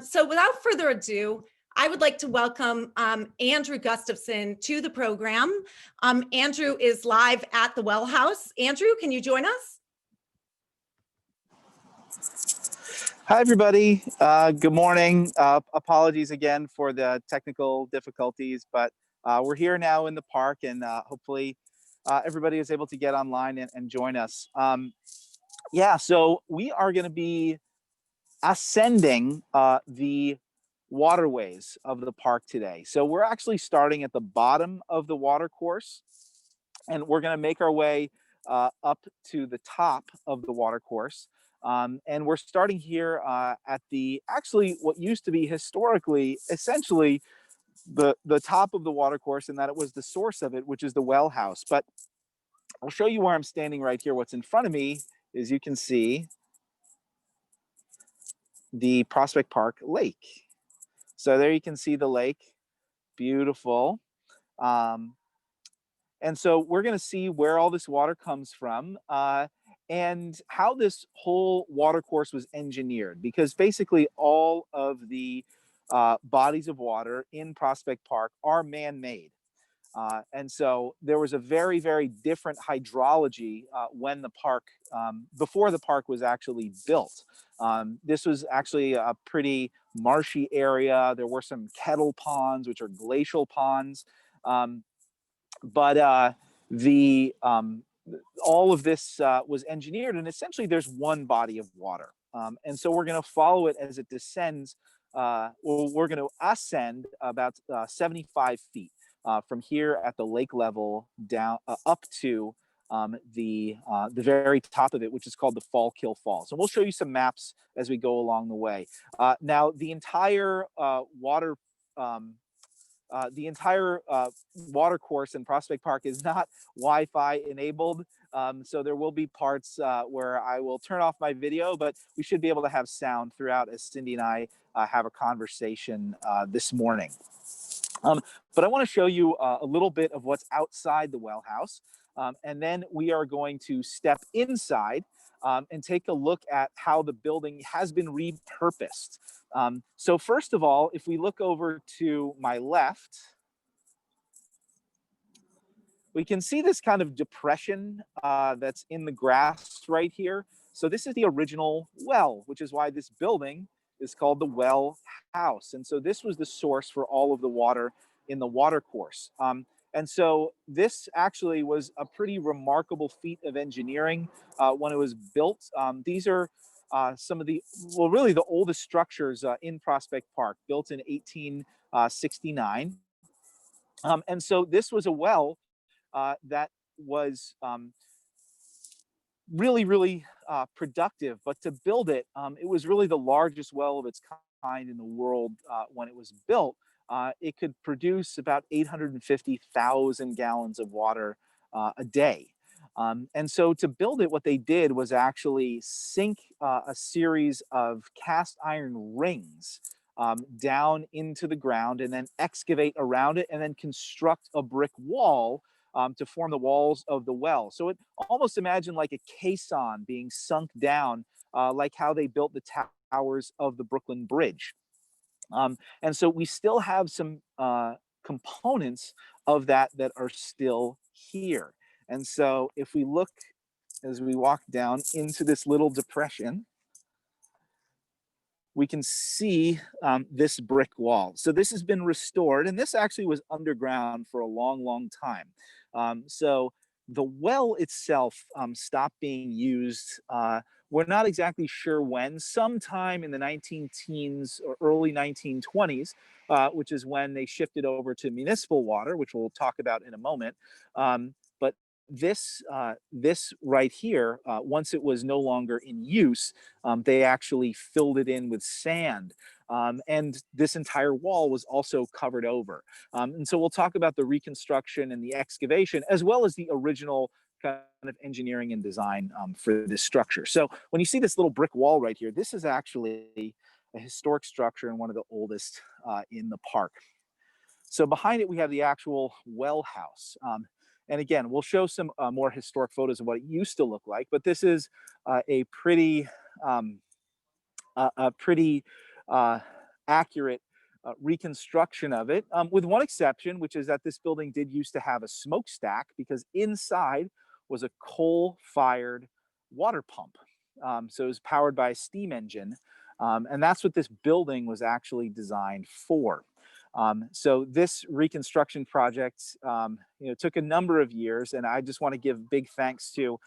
So without further ado, I would like to welcome Andrew Gustafson to the program. Andrew is live at the Wellhouse. Andrew, can you join us? Hi, everybody. Good morning. Apologies again for the technical difficulties, but we're here now in the park, and hopefully everybody is able to get online and join us. Yeah, so we are going to be ascending the waterways of the park today. So we're actually starting at the bottom of the watercourse, and we're going to make our way up to the top of the watercourse. And we're starting here at the, actually what used to be historically, essentially the top of the watercourse, and that it was the source of it, which is the Wellhouse. But I'll show you where I'm standing right here. What's in front of me is, you can see the Prospect Park Lake. So there you can see the lake, beautiful. And so we're going to see where all this water comes from and how this whole watercourse was engineered, because basically all of the bodies of water in Prospect Park are man-made. And so there was a very, very different hydrology when the park, before the park was actually built. This was actually a pretty marshy area. There were some kettle ponds, which are glacial ponds. But all of this was engineered, and essentially there's one body of water. And so we're going to follow it as it descends. Well, we're going to ascend about 75 feet from here at the lake level down up to the very top of it, which is called the Fallkill Falls. And we'll show you some maps as we go along the way. Now, the entire water course in Prospect Park is not Wi-Fi enabled. So there will be parts where I will turn off my video, but we should be able to have sound throughout as Cindy and I have a conversation this morning. But I want to show you a little bit of what's outside the Wellhouse. And then we are going to step inside and take a look at how the building has been repurposed. So first of all, if we look over to my left, we can see this kind of depression that's in the grass right here. So this is the original well, which is why this building is called the Wellhouse. And so this was the source for all of the water in the watercourse. And so this actually was a pretty remarkable feat of engineering when it was built. These are some of the, well, really the oldest structures in Prospect Park, built in 1869. And so this was a well that was really, really productive. But to build it, it was really the largest well of its kind in the world when it was built. It could produce about 850,000 gallons of water a day. And so to build it, what they did was actually sink a series of cast iron rings down into the ground, and then excavate around it, and then construct a brick wall to form the walls of the well. So it almost imagine like a caisson being sunk down, like how they built the towers of the Brooklyn Bridge. And so we still have some components of that are still here. And so if we look as we walk down into this little depression, we can see this brick wall. So this has been restored, and this actually was underground for a long, long time. So the well itself stopped being used. We're not exactly sure when, sometime in the 19-teens or early 1920s, which is when they shifted over to municipal water, which we'll talk about in a moment. But this right here, once it was no longer in use, they actually filled it in with sand. And this entire wall was also covered over. And so we'll talk about the reconstruction and the excavation, as well as the original kind of engineering and design for this structure. So when you see this little brick wall right here, this is actually a historic structure and one of the oldest in the park. So behind it, we have the actual Wellhouse. And again, we'll show some more historic photos of what it used to look like, but this is a pretty accurate reconstruction of it, with one exception, which is that this building did used to have a smokestack because inside was a coal-fired water pump. So it was powered by a steam engine. And that's what this building was actually designed for. So this reconstruction project, took a number of years, and I just want to give big thanks to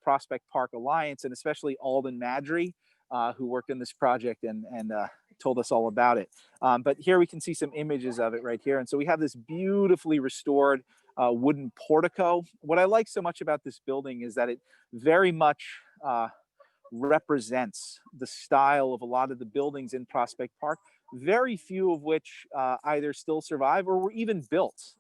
Prospect Park Alliance and especially Alden Madry, who worked in this project and told us all about it. But here we can see some images of it right here. And so we have this beautifully restored wooden portico. What I like so much about this building is that it very much represents the style of a lot of the buildings in Prospect Park, very few of which either still survive or were even built.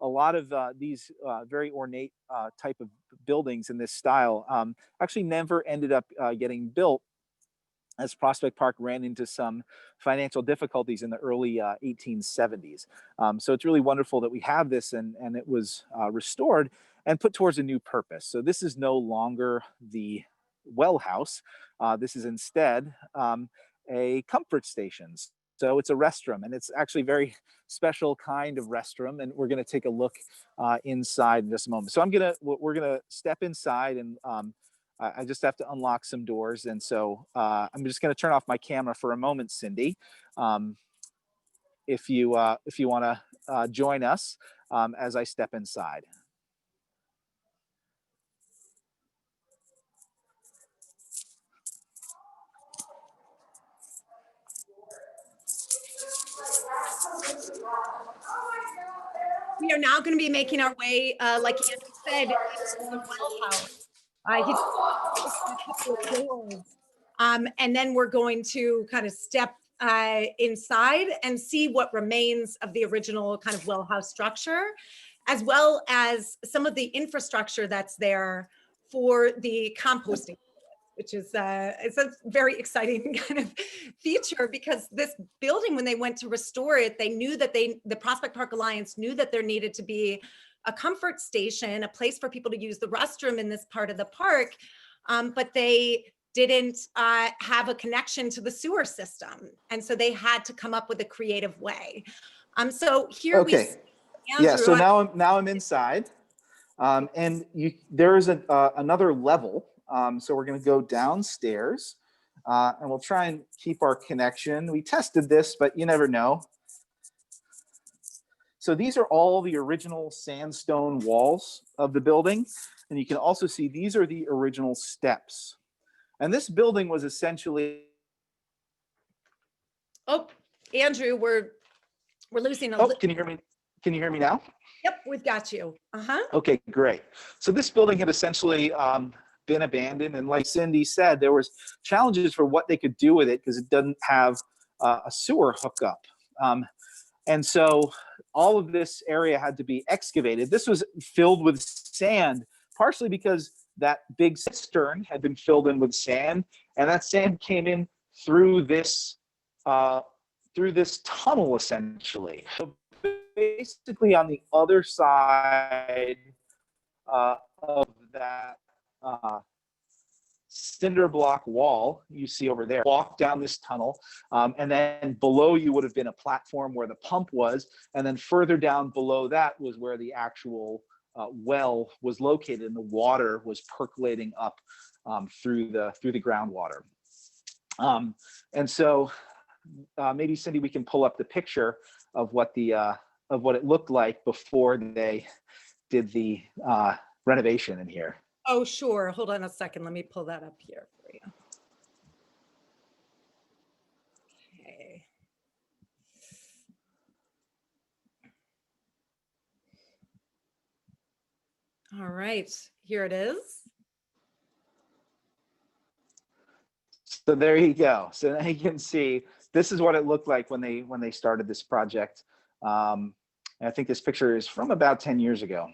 A lot of these very ornate type of buildings in this style actually never ended up getting built, as Prospect Park ran into some financial difficulties in the early 1870s. So it's really wonderful that we have this, and it was restored and put towards a new purpose. So this is no longer the Wellhouse. This is instead a comfort station. So it's a restroom, and it's actually a very special kind of restroom. And we're going to take a look inside in just a moment. So we're gonna step inside, and I just have to unlock some doors. And so I'm just going to turn off my camera for a moment, Cindy. If you want to join us as I step inside. We are now going to be making our way, like Andrew said, into the Wellhouse. He's a couple of doors. And then we're going to kind of step inside and see what remains of the original kind of Wellhouse structure, as well as some of the infrastructure that's there for the composting, which is it's a very exciting kind of feature, because this building, when they went to restore it, they knew that the Prospect Park Alliance knew that there needed to be a comfort station, a place for people to use the restroom in this part of the park, but they didn't have a connection to the sewer system, and so they had to come up with a creative way. So here we see Andrew. Yeah, so now I'm inside, and there is another level. So we're going to go downstairs, and we'll try and keep our connection. We tested this, but you never know. So these are all the original sandstone walls of the building. And you can also see these are the original steps. And this building was essentially... Oh, Andrew, we're losing a... Oh, can you hear me? Can you hear me now? Yep, we've got you. Okay, great. So this building had essentially been abandoned, and like Cindy said, there was challenges for what they could do with it because it doesn't have a sewer hookup. And so all of this area had to be excavated. This was filled with sand, partially because that big cistern had been filled in with sand, and that sand came in through this tunnel, essentially. So basically on the other side of that cinder block wall you see over there, walk down this tunnel, and then below you would have been a platform where the pump was, and then further down below that was where the actual well was located, and the water was percolating up through the groundwater. And so maybe Cindy, we can pull up the picture of what it looked like before they did the renovation in here. Oh, sure. Hold on a second. Let me pull that up here for you. Okay. All right, here it is. So there you go. So now you can see this is what it looked like when they started this project. And I think this picture is from about 10 years ago.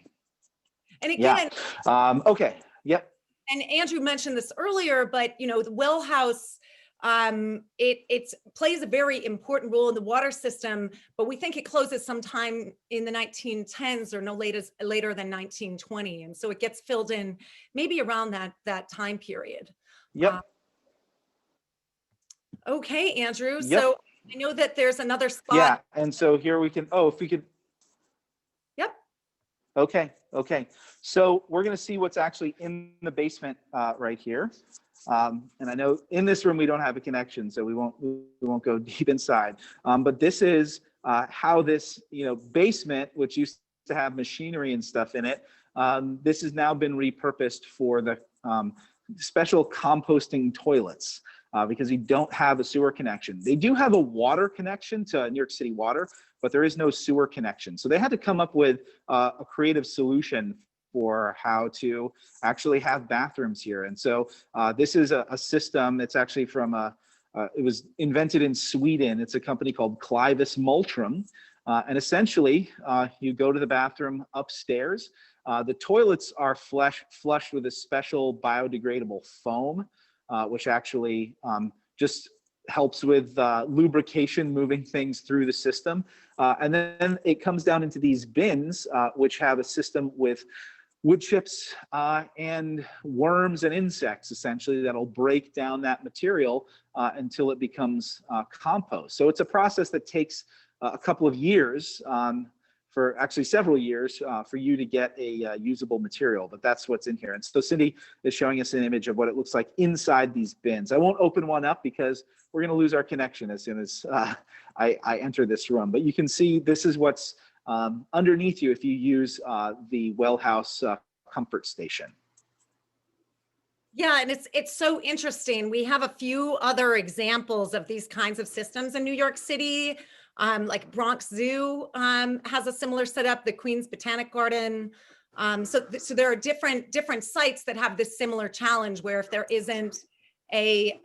And again, okay, yep. And Andrew mentioned this earlier, but the Wellhouse, it plays a very important role in the water system, but we think it closes sometime in the 1910s or no later than 1920, and so it gets filled in maybe around that time period. Yep. Okay, Andrew. Yep. So I know that there's another spot. Yeah, and so here we can, oh, if we could, Yep. okay, okay. So we're gonna see what's actually in the basement right here. And I know in this room we don't have a connection, so we won't go deep inside. But this is how this, basement, which used to have machinery and stuff in it, this has now been repurposed for the special composting toilets. Because we don't have a sewer connection. They do have a water connection to New York City Water, but there is no sewer connection. So they had to come up with a creative solution for how to actually have bathrooms here. And so this is a system. It's actually from it was invented in Sweden. It's a company called Clivus Multrum. And essentially, you go to the bathroom upstairs. The toilets are flushed with a special biodegradable foam, which actually just helps with lubrication, moving things through the system. And then it comes down into these bins, which have a system with wood chips and worms and insects, essentially, that'll break down that material until it becomes compost. So it's a process that takes a couple of years, for actually several years, for you to get a usable material, but that's what's in here. And so Cindy is showing us an image of what it looks like inside these bins. I won't open one up because we're gonna lose our connection as soon as I enter this room, but you can see this is what's underneath you if you use the Wellhouse comfort station. Yeah, and it's so interesting. We have a few other examples of these kinds of systems in New York City. Like Bronx Zoo has a similar setup, the Queens Botanic Garden. So there are different sites that have this similar challenge where if there isn't a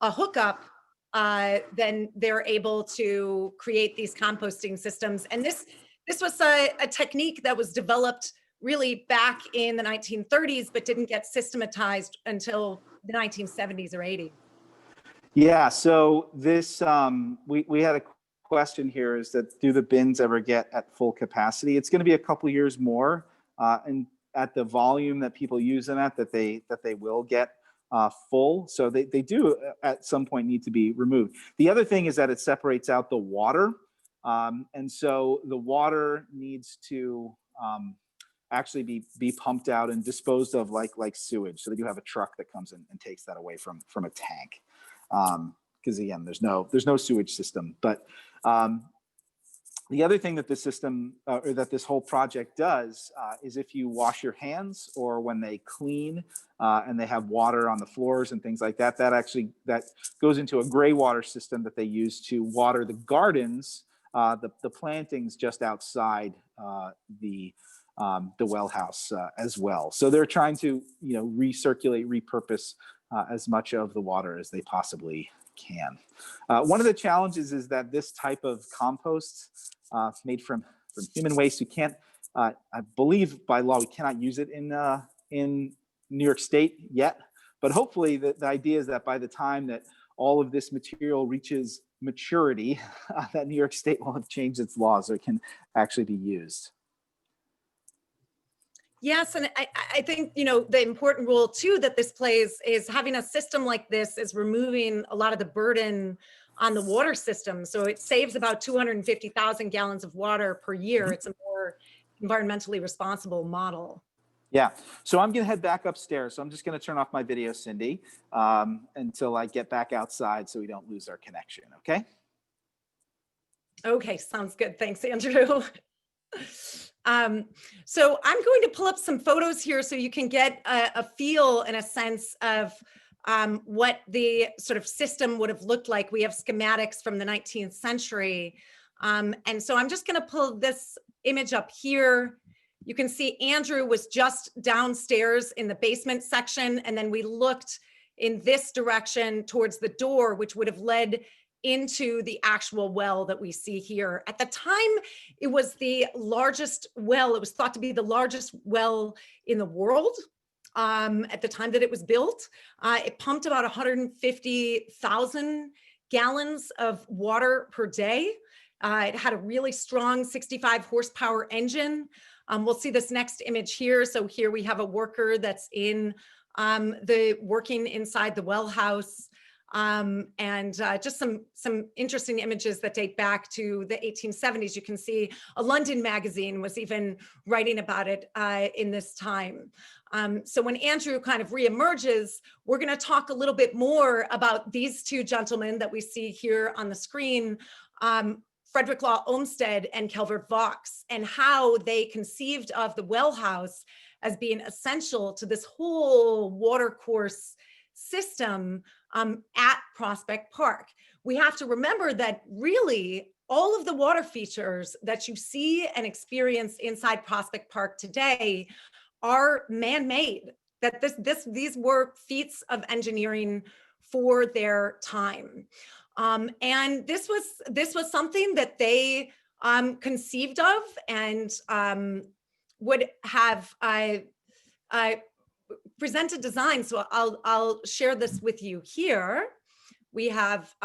hookup, then they're able to create these composting systems. And this was a technique that was developed really back in the 1930s, but didn't get systematized until the 1970s or 80s. Yeah, so this, we had a question here, is that do the bins ever get at full capacity? It's going to be a couple years more, and at the volume that people use them at, that they will get full. So they do at some point need to be removed. The other thing is that it separates out the water, and so the water needs to actually be pumped out and disposed of like sewage. So they do have a truck that comes in and takes that away from a tank. Because again, there's no sewage system. But the other thing that this system or that this whole project does is if you wash your hands or when they clean and they have water on the floors and things like that, that goes into a gray water system that they use to water the gardens, the plantings just outside the Wellhouse as well. So they're trying to recirculate, repurpose as much of the water as they possibly can. One of the challenges is that this type of compost made from human waste, you can't, I believe by law, we cannot use it in New York State yet, but hopefully the idea is that by the time that all of this material reaches maturity, that New York State will have changed its laws so it can actually be used. Yes, and I think, the important role too that this plays is having a system like this is removing a lot of the burden on the water system. So it saves about 250,000 gallons of water per year. It's a more environmentally responsible model. Yeah, so I'm gonna head back upstairs. So I'm just gonna turn off my video, Cindy, until I get back outside so we don't lose our connection, okay? Okay, sounds good. Thanks, Andrew. So I'm going to pull up some photos here so you can get a feel and a sense of what the sort of system would have looked like. We have schematics from the 19th century. And so I'm just going to pull this image up here. You can see Andrew was just downstairs in the basement section, and then we looked in this direction towards the door, which would have led into the actual well that we see here. At the time, it was the largest well. It was thought to be the largest well in the world at the time that it was built. It pumped about 150,000 gallons of water per day. It had a really strong 65 horsepower engine. We'll see this next image here. So here we have a worker that's in working inside the well house. and just some interesting images that date back to the 1870s. You can see a London magazine was even writing about it in this time. So when Andrew kind of reemerges, we're going to talk a little bit more about these two gentlemen that we see here on the screen, Frederick Law Olmsted and Calvert Vaux, and how they conceived of the Wellhouse as being essential to this whole watercourse system at Prospect Park. We have to remember that really all of the water features that you see and experience inside Prospect Park today are man-made, that these were feats of engineering for their time. And this was something that they conceived of and would have presented design. So I'll share this with you here. We have,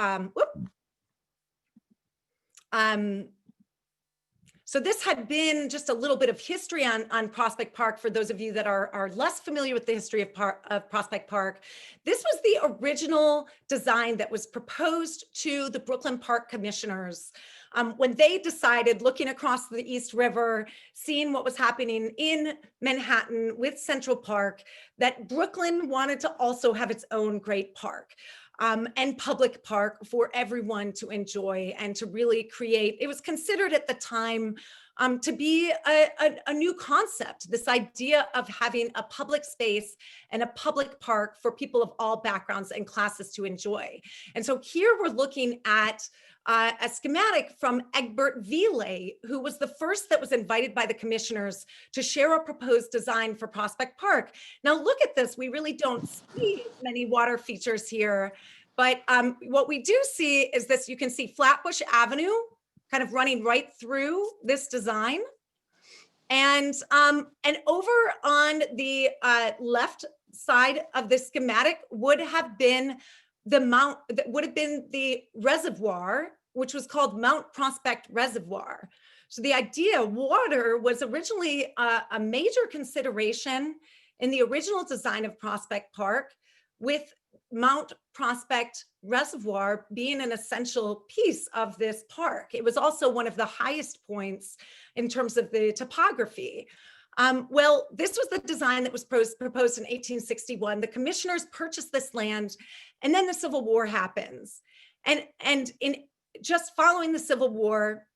so this had been just a little bit of history on Prospect Park for those of you that are less familiar with the history of Prospect Park. This was the original design that was proposed to the Brooklyn Park Commissioners when they decided, looking across the East River, seeing what was happening in Manhattan with Central Park, that Brooklyn wanted to also have its own great park. And public park for everyone to enjoy and to really create. It was considered at the time to be a new concept, this idea of having a public space and a public park for people of all backgrounds and classes to enjoy. And so here we're looking at a schematic from Egbert Ville, who was the first that was invited by the commissioners to share a proposed design for Prospect Park. Now look at this, we really don't see many water features here, but what we do see is this, you can see Flatbush Avenue kind of running right through this design. And over on the left side of the schematic would have been the reservoir, which was called Mount Prospect Reservoir. So the idea, water was originally a major consideration in the original design of Prospect Park, with Mount Prospect Reservoir being an essential piece of this park. It was also one of the highest points in terms of the topography. Well, this was the design that was proposed in 1861. The commissioners purchased this land, and then the Civil War happens. And in just following the Civil War,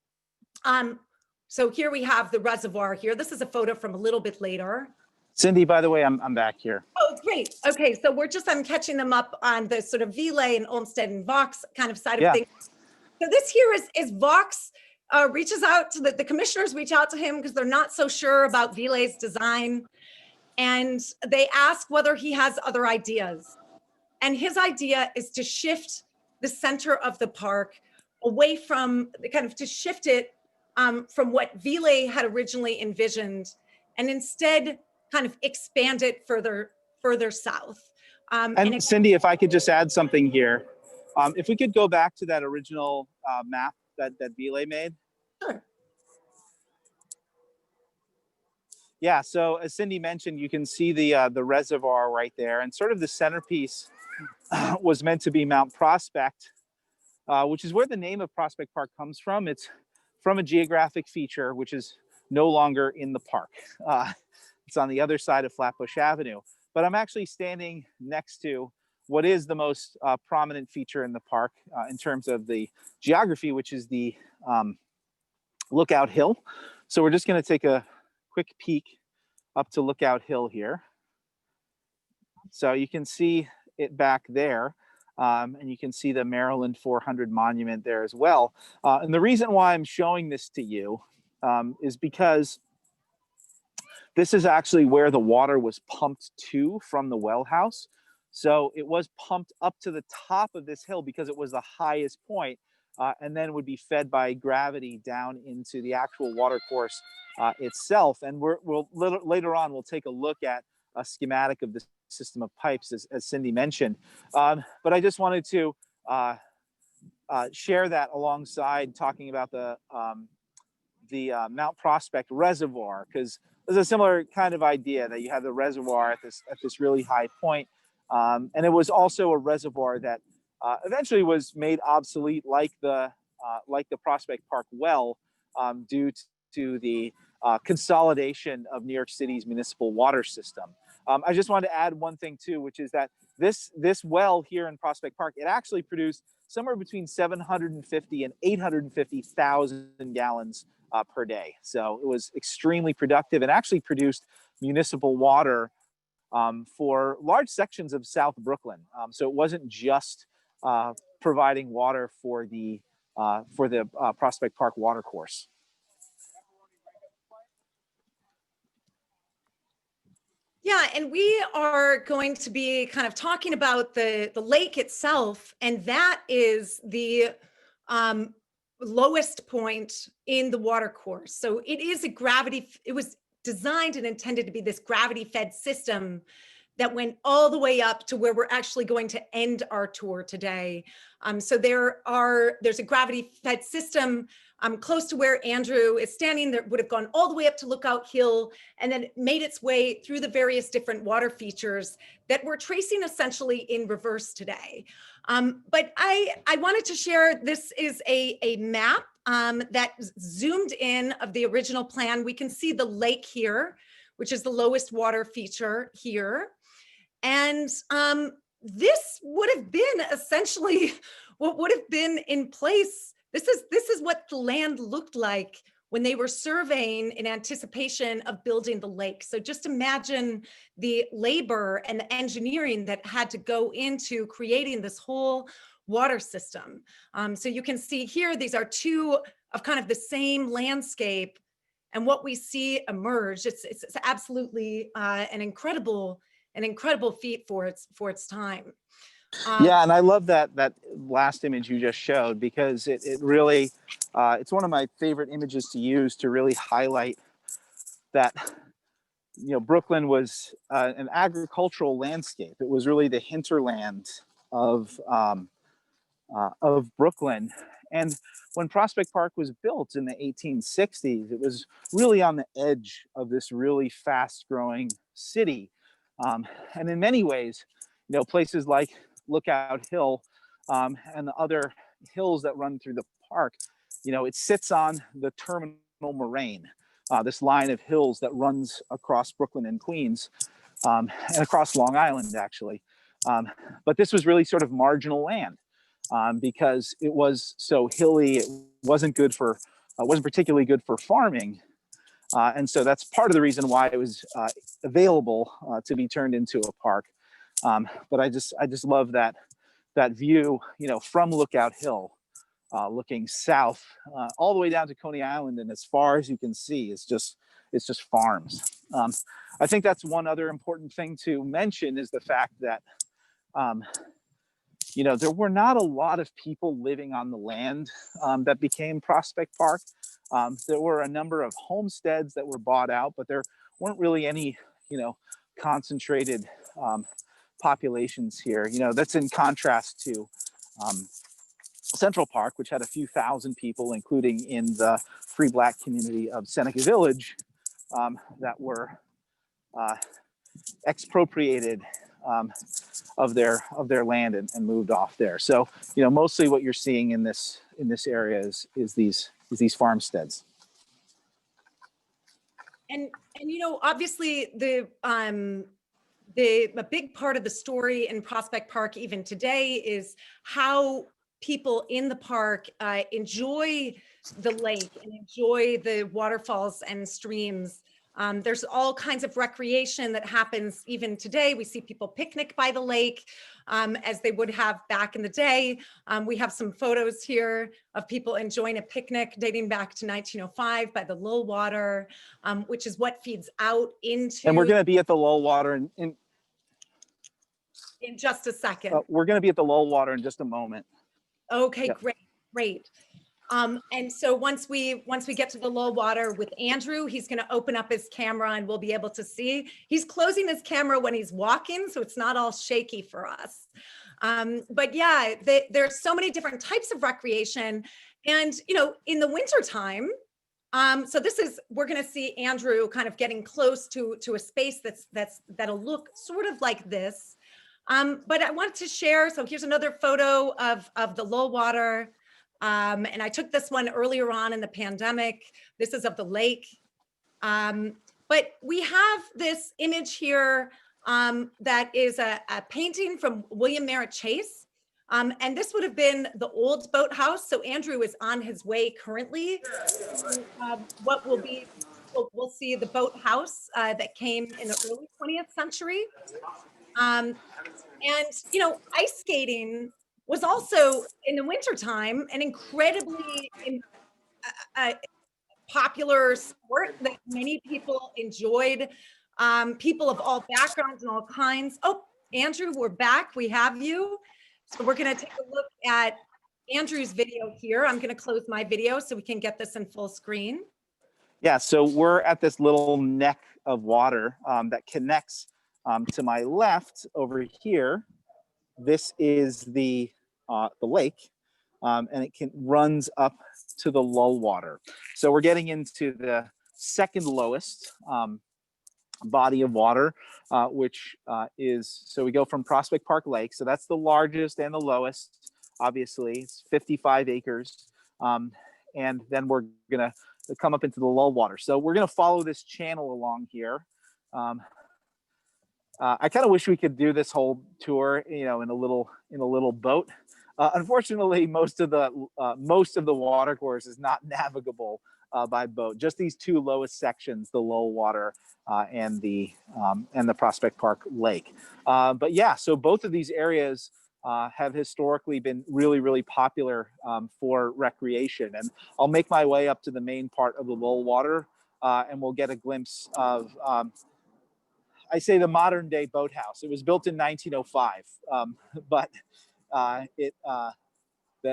so here we have the reservoir here. This is a photo from a little bit later. Cindy, by the way, I'm back here. Oh, great. Okay, so I'm catching them up on the sort of Ville and Olmsted and Vaux kind of side of things. So this here is Vaux reaches out to the commissioners, reach out to him because they're not so sure about Ville's design. And they ask whether he has other ideas. And his idea is to shift the center of the park away from, to shift it from what Ville had originally envisioned, and instead kind of expand it further south. And Cindy, if I could just add something here. If we could go back to that original map that Ville made. Sure. Yeah, so as Cindy mentioned, you can see the reservoir right there, and sort of the centerpiece was meant to be Mount Prospect, which is where the name of Prospect Park comes from. It's from a geographic feature, which is no longer in the park. It's on the other side of Flatbush Avenue. But I'm actually standing next to what is the most prominent feature in the park in terms of the geography, which is the Lookout Hill. So we're just going to take a quick peek up to Lookout Hill here. So you can see it back there. And you can see the Maryland 400 monument there as well. And the reason why I'm showing this to you is because this is actually where the water was pumped to from the Wellhouse. So it was pumped up to the top of this hill because it was the highest point, and then would be fed by gravity down into the actual watercourse itself. And later on, we'll take a look at a schematic of the system of pipes, as Cindy mentioned. But I just wanted to share that alongside talking about the Mount Prospect Reservoir, because there's a similar kind of idea that you have the reservoir at this really high point. And it was also a reservoir that eventually was made obsolete, like the Prospect Park well, due to the consolidation of New York City's municipal water system. I just wanted to add one thing too, which is that this well here in Prospect Park, it actually produced somewhere between 750 and 850,000 gallons per day. So it was extremely productive and actually produced municipal water for large sections of South Brooklyn. So it wasn't just providing water for the Prospect Park watercourse. Yeah, and we are going to be kind of talking about the lake itself, and that is the lowest point in the watercourse. So it is it was designed and intended to be this gravity-fed system that went all the way up to where we're actually going to end our tour today. So there's a gravity-fed system close to where Andrew is standing, that would have gone all the way up to Lookout Hill and then made its way through the various different water features that we're tracing essentially in reverse today. But I wanted to share, this is a map that zoomed in of the original plan. We can see the lake here, which is the lowest water feature here. And this would have been essentially what would have been in place. This is what the land looked like when they were surveying in anticipation of building the lake. So just imagine the labor and the engineering that had to go into creating this whole water system. So you can see here, these are two of kind of the same landscape, and what we see emerge, it's absolutely an incredible feat for its time. Yeah, and I love that last image you just showed, because it really, it's one of my favorite images to use to really highlight that, Brooklyn was an agricultural landscape. It was really the hinterland of Brooklyn. And when Prospect Park was built in the 1860s, it was really on the edge of this really fast-growing city. And in many ways, places like Lookout Hill and the other hills that run through the park, it sits on the terminal moraine, this line of hills that runs across Brooklyn and Queens, and across Long Island, actually. But this was really sort of marginal land, because it was so hilly. It wasn't particularly good for farming. And so that's part of the reason why it was available to be turned into a park. But I just love that view, from Lookout Hill, looking south all the way down to Coney Island, and as far as you can see, it's just farms. I think that's one other important thing to mention, is the fact that there were not a lot of people living on the land that became Prospect Park. There were a number of homesteads that were bought out, but there weren't really any, concentrated populations here. That's in contrast to Central Park, which had a few thousand people, including in the free Black community of Seneca Village, that were expropriated of their land and moved off there. So mostly what you're seeing in this area is these farmsteads. And obviously a big part of the story in Prospect Park even today is how people in the park enjoy the lake and enjoy the waterfalls and streams. There's all kinds of recreation that happens even today. We see people picnic by the lake as they would have back in the day. We have some photos here of people enjoying a picnic dating back to 1905 by the low water, which is what feeds out into. And we're going to be at the low water in just a second. We're going to be at the low water in just a moment. Okay, yep. Great. And so once we get to the low water with Andrew, he's going to open up his camera and we'll be able to see. He's closing his camera when he's walking, so it's not all shaky for us. But yeah, there's so many different types of recreation. And, in the wintertime, so we're going to see Andrew kind of getting close to a space that'll look sort of like this. But I want to share, so here's another photo of the low water. And I took this one earlier on in the pandemic. This is of the lake. But we have this image here that is a painting from William Merritt Chase. And this would have been the old boathouse. So Andrew is on his way currently. What will be, we'll see the boathouse that came in the early 20th century. And, you know, ice skating was also in the wintertime an incredibly popular sport that many people enjoyed. People of all backgrounds and all kinds. Oh, Andrew, we're back. We have you. So we're going to take a look at Andrew's video here. I'm going to close my video so we can get this in full screen. Yeah, so we're at this little neck of water that connects to my left over here. This is the lake, and it runs up to the low water. So we're getting into the second lowest body of water, which is, so we go from Prospect Park Lake. So that's the largest and the lowest, obviously. It's 55 acres. And then we're gonna come up into the low water. So we're gonna follow this channel along here. I kind of wish we could do this whole tour, you know, in a little boat. Unfortunately, most of the watercourse is not navigable by boat. Just these two lowest sections, the low water and the Prospect Park Lake. But yeah, so both of these areas have historically been really, really popular for recreation. And I'll make my way up to the main part of the low water, and we'll get a glimpse of, I say, the modern day boathouse. It was built in 1905, but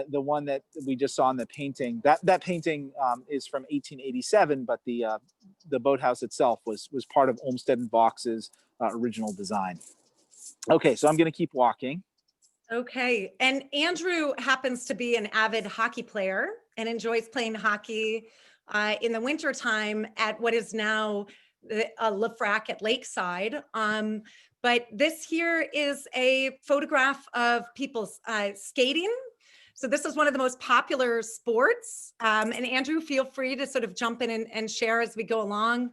the one that we just saw in the painting, that painting is from 1887, but the boathouse itself was part of Olmsted and Vaux's original design. Okay, so I'm going to keep walking. Okay, and Andrew happens to be an avid hockey player and enjoys playing hockey in the wintertime at what is now Lefrak at Lakeside. But this here is a photograph of people skating. So this is one of the most popular sports. And Andrew, feel free to sort of jump in and share as we go along.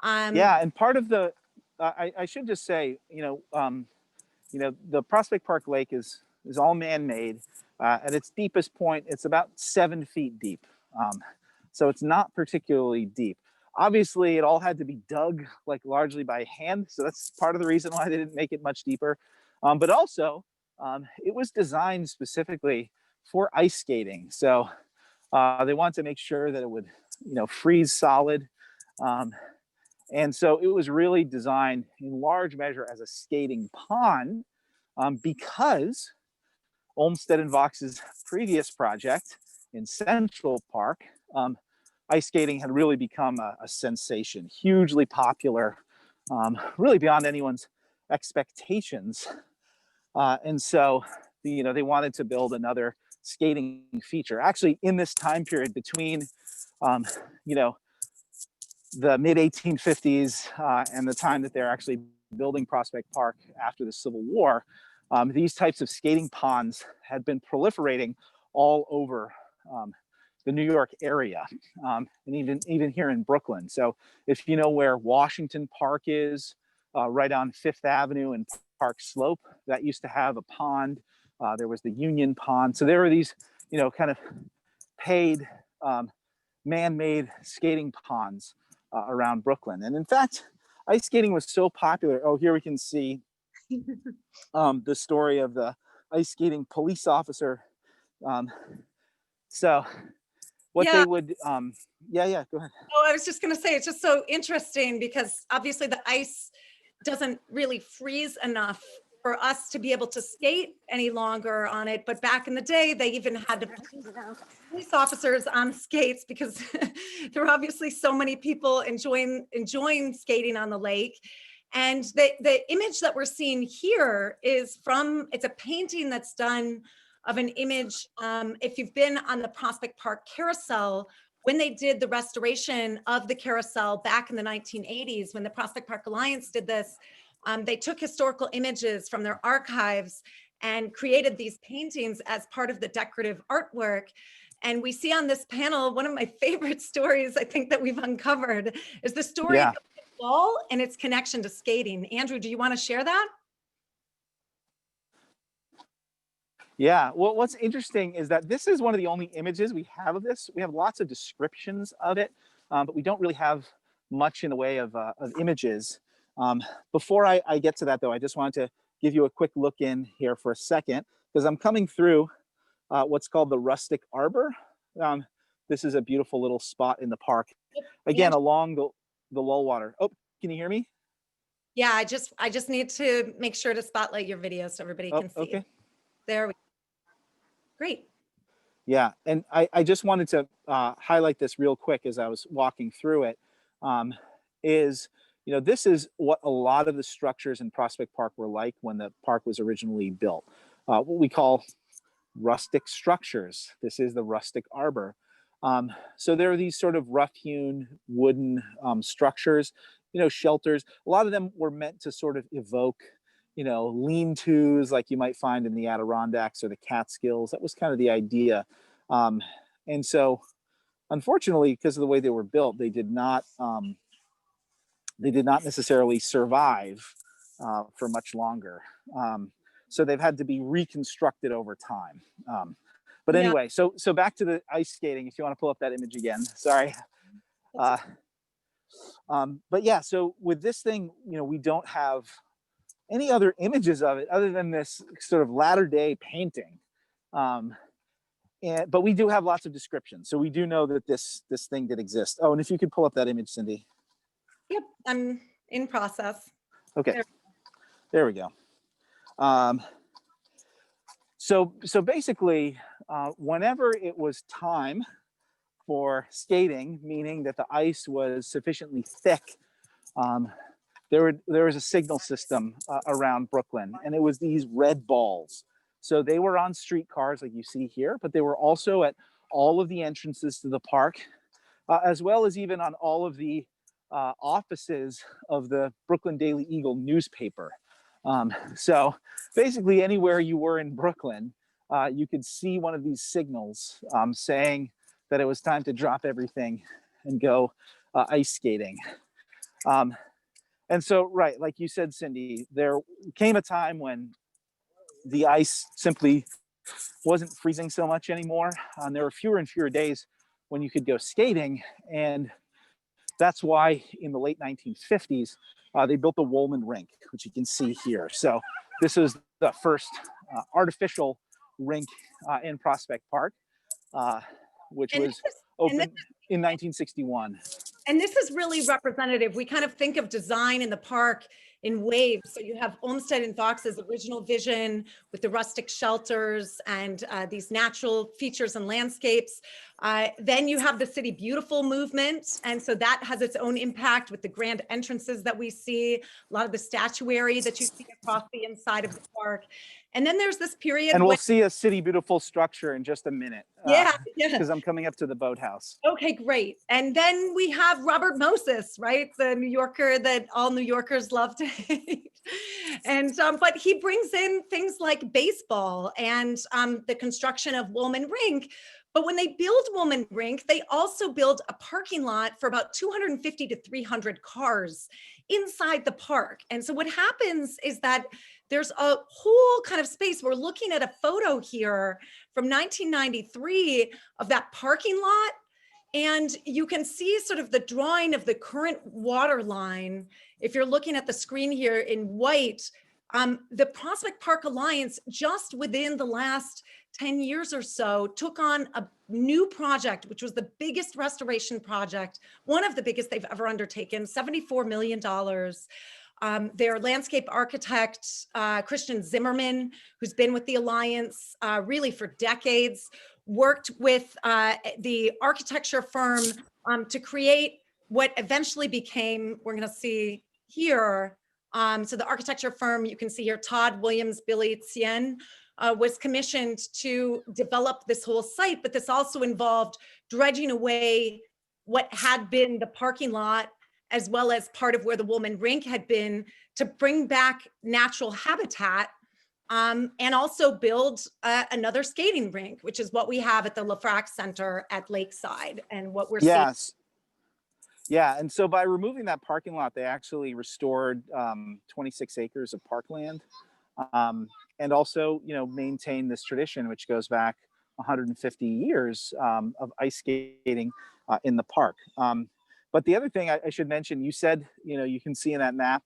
Yeah, and part of the, I should just say, the Prospect Park Lake is all man-made. At its deepest point, it's about 7 feet deep. So it's not particularly deep. Obviously, it all had to be dug like largely by hand. So that's part of the reason why they didn't make it much deeper. But also, it was designed specifically for ice skating. So they wanted to make sure that it would, freeze solid. And so it was really designed in large measure as a skating pond, because Olmsted and Vaux's previous project in Central Park, ice skating had really become a sensation, hugely popular, really beyond anyone's expectations. And so, they wanted to build another skating feature. Actually, in this time period between, the mid 1850s and the time that they're actually building Prospect Park after the Civil War, these types of skating ponds had been proliferating all over the New York area, and even here in Brooklyn. So if you know where Washington Park is, right on Fifth Avenue and Park Slope, that used to have a pond. There was the Union Pond. So there were these, kind of paid man-made skating ponds around Brooklyn. And in fact, ice skating was so popular. Oh, here we can see the story of the ice skating police officer. So what they would, go ahead. Oh, I was just going to say, it's just so interesting because obviously the ice doesn't really freeze enough for us to be able to skate any longer on it. But back in the day, they even had to police officers on skates because there were obviously so many people enjoying skating on the lake. And the image that we're seeing here is it's a painting that's done of an image. If you've been on the Prospect Park Carousel, when they did the restoration of the carousel back in the 1980s, when the Prospect Park Alliance did this, They took historical images from their archives and created these paintings as part of the decorative artwork. And we see on this panel, one of my favorite stories I think that we've uncovered is the story Yeah. of the wall and its connection to skating. Andrew, do you want to share that? Yeah, well, what's interesting is that this is one of the only images we have of this. We have lots of descriptions of it, but we don't really have much in the way of images. Before I get to that, though, I just wanted to give you a quick look in here for a second, because I'm coming through what's called the Rustic Arbor. This is a beautiful little spot in the park, again, along the lull water. Oh, can you hear me? Yeah, I just need to make sure to spotlight your video so everybody can see. Okay. There we go. Great. Yeah, and I just wanted to highlight this real quick as I was walking through it. Is, you know, this is what a lot of the structures in Prospect Park were like when the park was originally built. What we call rustic structures. This is the Rustic Arbor. So there are these sort of rough-hewn wooden structures, you know, shelters. A lot of them were meant to sort of evoke, you know, lean-tos like you might find in the Adirondacks or the Catskills. That was kind of the idea. And so, unfortunately, because of the way they were built, they did not necessarily survive for much longer. So they've had to be reconstructed over time. But anyway, so back to the ice skating, if you want to pull up that image again, sorry. But yeah, so with this thing, you know, we don't have any other images of it other than this sort of latter day painting. But we do have lots of descriptions. So we do know that this thing did exist. Oh, and if you could pull up that image, Cindy. Yep, I'm in process. Okay, there we go. So basically, whenever it was time for skating, meaning that the ice was sufficiently thick, there was a signal system around Brooklyn, and it was these red balls. So they were on streetcars like you see here, but they were also at all of the entrances to the park, as well as even on all of the offices of the Brooklyn Daily Eagle newspaper. So basically anywhere you were in Brooklyn, you could see one of these signals saying that it was time to drop everything and go ice skating. And so, right, like you said, Cindy, there came a time when the ice simply wasn't freezing so much anymore. There were fewer and fewer days when you could go skating. And that's why in the late 1950s, they built the Wollman Rink, which you can see here. So this is the first artificial rink in Prospect Park, which was opened in 1961. And this is really representative. We kind of think of design in the park in waves. So you have Olmsted and Fox's original vision with the rustic shelters and these natural features and landscapes. Then you have the City Beautiful movement. And so that has its own impact with the grand entrances that we see, a lot of the statuary that you see across the inside of the park. And then there's this period. And we'll see a City Beautiful structure in just a minute. Yeah. Because I'm coming up to the boathouse. Okay, great. And then we have Robert Moses, right? The New Yorker that all New Yorkers love to hate. And but he brings in things like baseball and the construction of Wollman Rink. But when they build Wollman Rink, they also build a parking lot for about 250 to 300 cars inside the park. And so what happens is that there's a whole kind of space. We're looking at a photo here from 1993 of that parking lot. And you can see sort of the drawing of the current water line. If you're looking at the screen here in white, the Prospect Park Alliance, just within the last 10 years or so, took on a new project, which was the biggest restoration project, one of the biggest they've ever undertaken, $74 million. Their landscape architect, Christian Zimmerman, who's been with the Alliance really for decades, worked with the architecture firm to create what eventually became, we're gonna see here, so the architecture firm, you can see here, Todd Williams, Billy Tsien, was commissioned to develop this whole site, but this also involved dredging away what had been the parking lot as well as part of where the Wollman Rink had been, to bring back natural habitat, and also build another skating rink, which is what we have at the LaFrac Center at Lakeside, and what we're seeing. Yes. Yeah, and so by removing that parking lot, they actually restored 26 acres of parkland, and also, you know, maintain this tradition, which goes back 150 years of ice skating in the park. But the other thing I should mention, you said, you know, you can see in that map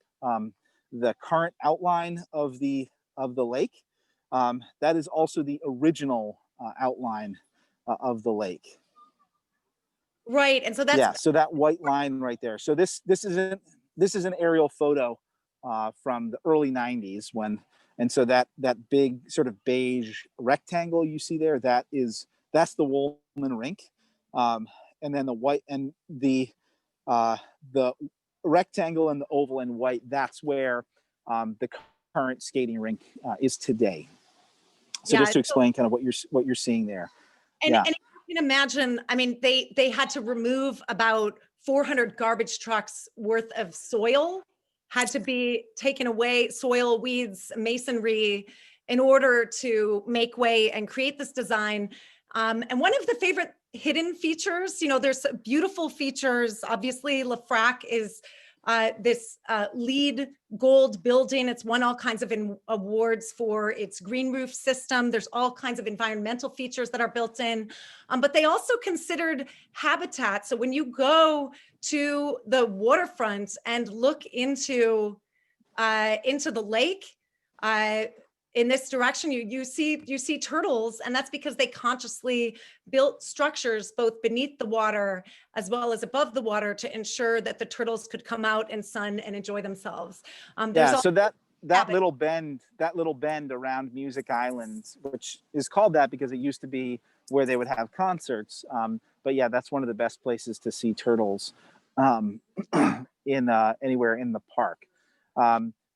the current outline of the lake. That is also the original outline of the lake. Right, and so that's, Yeah, so that white line right there. So this is an aerial photo from the early 90s when, and so that big sort of beige rectangle you see there, that's the Wollman Rink, and then the white and the rectangle and the oval and white, that's where the current skating rink is today. So yeah, just to explain kind of what you're seeing there. and, Yeah. and you can imagine, I mean, they had to remove about 400 garbage trucks worth of soil, had to be taken away, soil, weeds, masonry, in order to make way and create this design. And one of the favorite hidden features, you know, there's beautiful features. Obviously, LaFrac is this LEED gold building. It's won all kinds of awards for its green roof system. There's all kinds of environmental features that are built in, but they also considered habitat. So when you go to the waterfront and look into the lake, in this direction, you see turtles, and that's because they consciously built structures both beneath the water as well as above the water to ensure that the turtles could come out in sun and enjoy themselves. Yeah, so that little bend around Music Island, which is called that because it used to be where they would have concerts. But yeah, that's one of the best places to see turtles in anywhere in the park.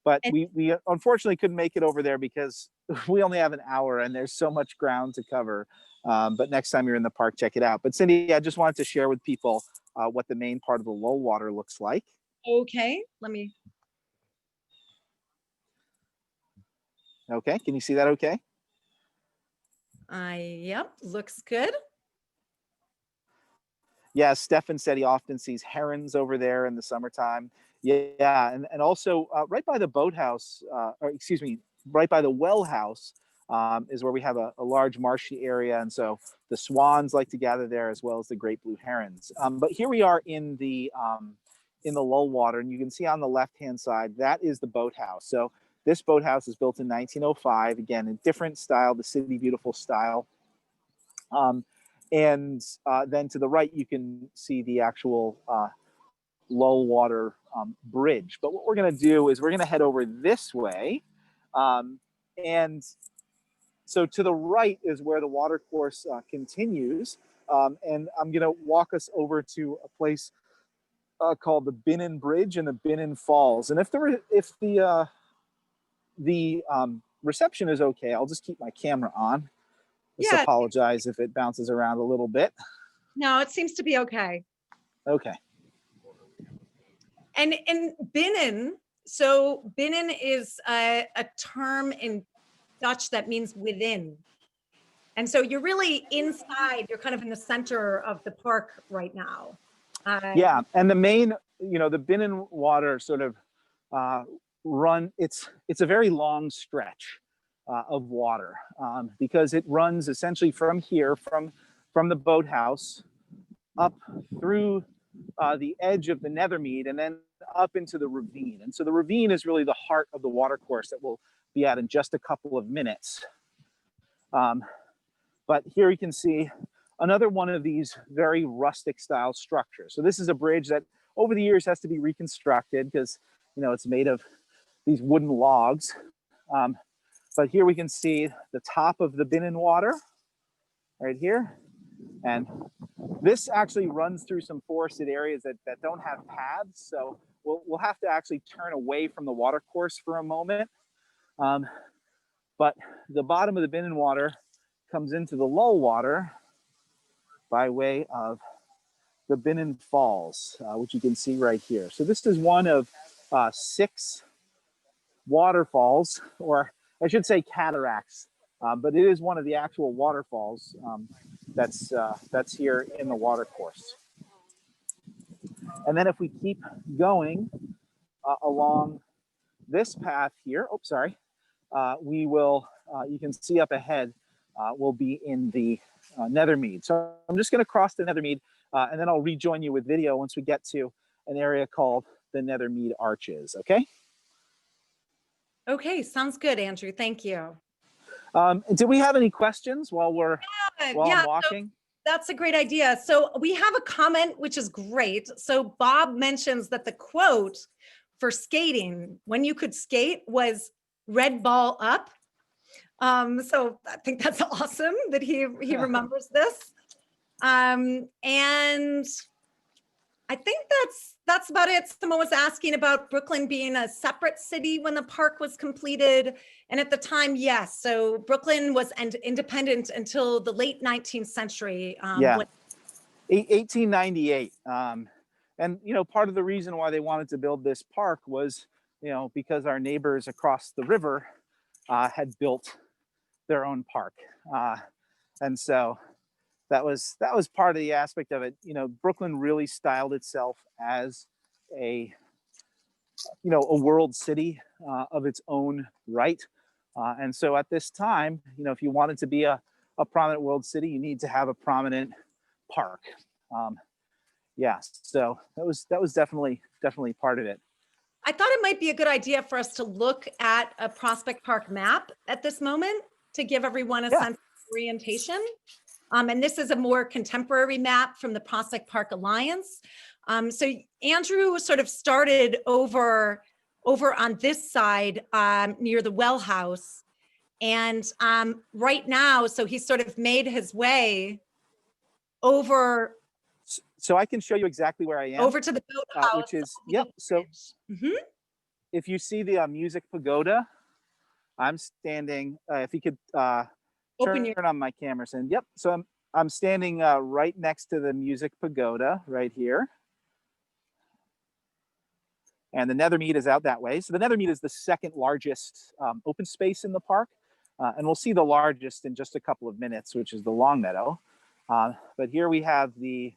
But we unfortunately couldn't make it over there because we only have an hour and there's so much ground to cover. But next time you're in the park, check it out. But Cindy, I just wanted to share with people what the main part of the low water looks like. Okay, let me. Okay, can you see that okay? Yep, looks good. Yeah, Stefan said he often sees herons over there in the summertime. Yeah, and also right by the boathouse, or excuse me, right by the Wellhouse is where we have a large marshy area, and so the swans like to gather there as well as the great blue herons. But here we are in the low water, and you can see on the left-hand side that is the boathouse. So this boathouse is built in 1905, again, in different style, the City Beautiful style. And then to the right, you can see the actual low water bridge. But what we're going to do is we're going to head over this way. And so to the right is where the watercourse continues. And I'm going to walk us over to a place called the Binance Bridge and the Binance Falls. And if the reception is okay, I'll just keep my camera on. Just apologize if it bounces around a little bit. No, it seems to be okay. Okay. And binnen, so binnen is a term in Dutch that means within. And so you're really inside, you're kind of in the center of the park right now. Yeah, and the main, you know, the binnen water sort of it's a very long stretch of water because it runs essentially from here, from the boathouse up through the edge of the Nether Mead and then up into the ravine. And so the ravine is really the heart of the watercourse that we'll be at in just a couple of minutes. But here you can see another one of these very rustic style structures. So this is a bridge that over the years has to be reconstructed because, you know, it's made of these wooden logs. But here we can see the top of the Binance water right here. And this actually runs through some forested areas that don't have paths. So we'll have to actually turn away from the watercourse for a moment. But the bottom of the Binance water comes into the low water by way of the Binance Falls, which you can see right here. So this is one of 6 waterfalls, or I should say cataracts, but it is one of the actual waterfalls that's here in the watercourse. And then if we keep going along this path here, oh, sorry, we will, you can see up ahead, we'll be in the Nether Mead. So I'm just gonna cross the Nether Mead, and then I'll rejoin you with video once we get to an area called the Nether Mead Arches, okay? Okay, sounds good, Andrew. Thank you. Do we have any questions while I'm walking? So that's a great idea. So we have a comment, which is great. So Bob mentions that the quote for skating, when you could skate, was "red ball up." So I think that's awesome that he remembers this. And I think that's about it. Someone was asking about Brooklyn being a separate city when the park was completed. And at the time, yes. So Brooklyn was independent until the late 19th century. Yeah, 1898. And, you know, part of the reason why they wanted to build this park was, you know, because our neighbors across the river had built their own park. And so that was part of the aspect of it. You know, Brooklyn really styled itself as a world city of its own right. And so at this time, you know, if you wanted to be a prominent world city, you need to have a prominent park. Yeah, so that was definitely part of it. I thought it might be a good idea for us to look at a Prospect Park map at this moment to give everyone a sense of orientation. And this is a more contemporary map from the Prospect Park Alliance. So Andrew sort of started over on this side near the Wellhouse. And right now, so he's sort of made his way over. So I can show you exactly where I am. Over to the boathouse. Which is, yep. So if you see the music pagoda, I'm standing, if you could turn on my camera, and yep. So I'm standing right next to the music pagoda right here. And the Nether Mead is out that way. So the Nether Mead is the second largest open space in the park. And we'll see the largest in just a couple of minutes, which is the Long Meadow. But here we have the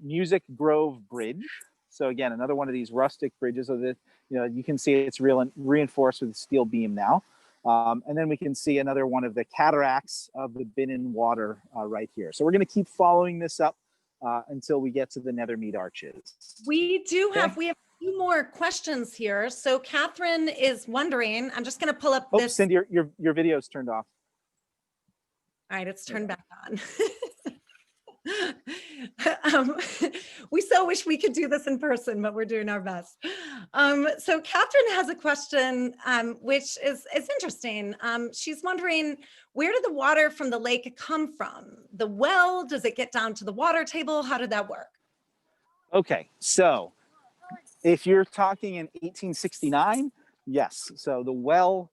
Music Grove Bridge. So again, another one of these rustic bridges. So that, you know, you can see it's reinforced with a steel beam now. And then we can see another one of the cataracts of the Binance water right here. So we're going to keep following this up until we get to the Nether Mead Arches. We have a few more questions here. So Catherine is wondering, I'm just going to pull up this. Cindy, your video's turned off. All right, it's turned back on. We so wish we could do this in person, but we're doing our best. So Catherine has a question, which is interesting. She's wondering, where did the water from the lake come from? The well, does it get down to the water table? How did that work? Okay, so if you're talking in 1869, yes. So the well,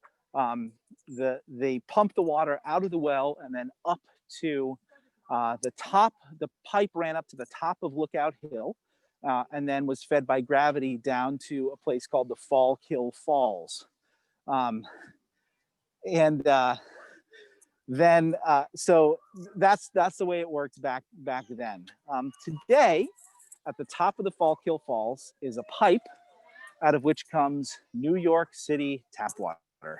they pumped the water out of the well and then up to the top. The pipe ran up to the top of Lookout Hill and then was fed by gravity down to a place called the Fallkill Falls. So that's the way it worked back then. Today, at the top of the Fallkill Falls is a pipe out of which comes New York City tap water.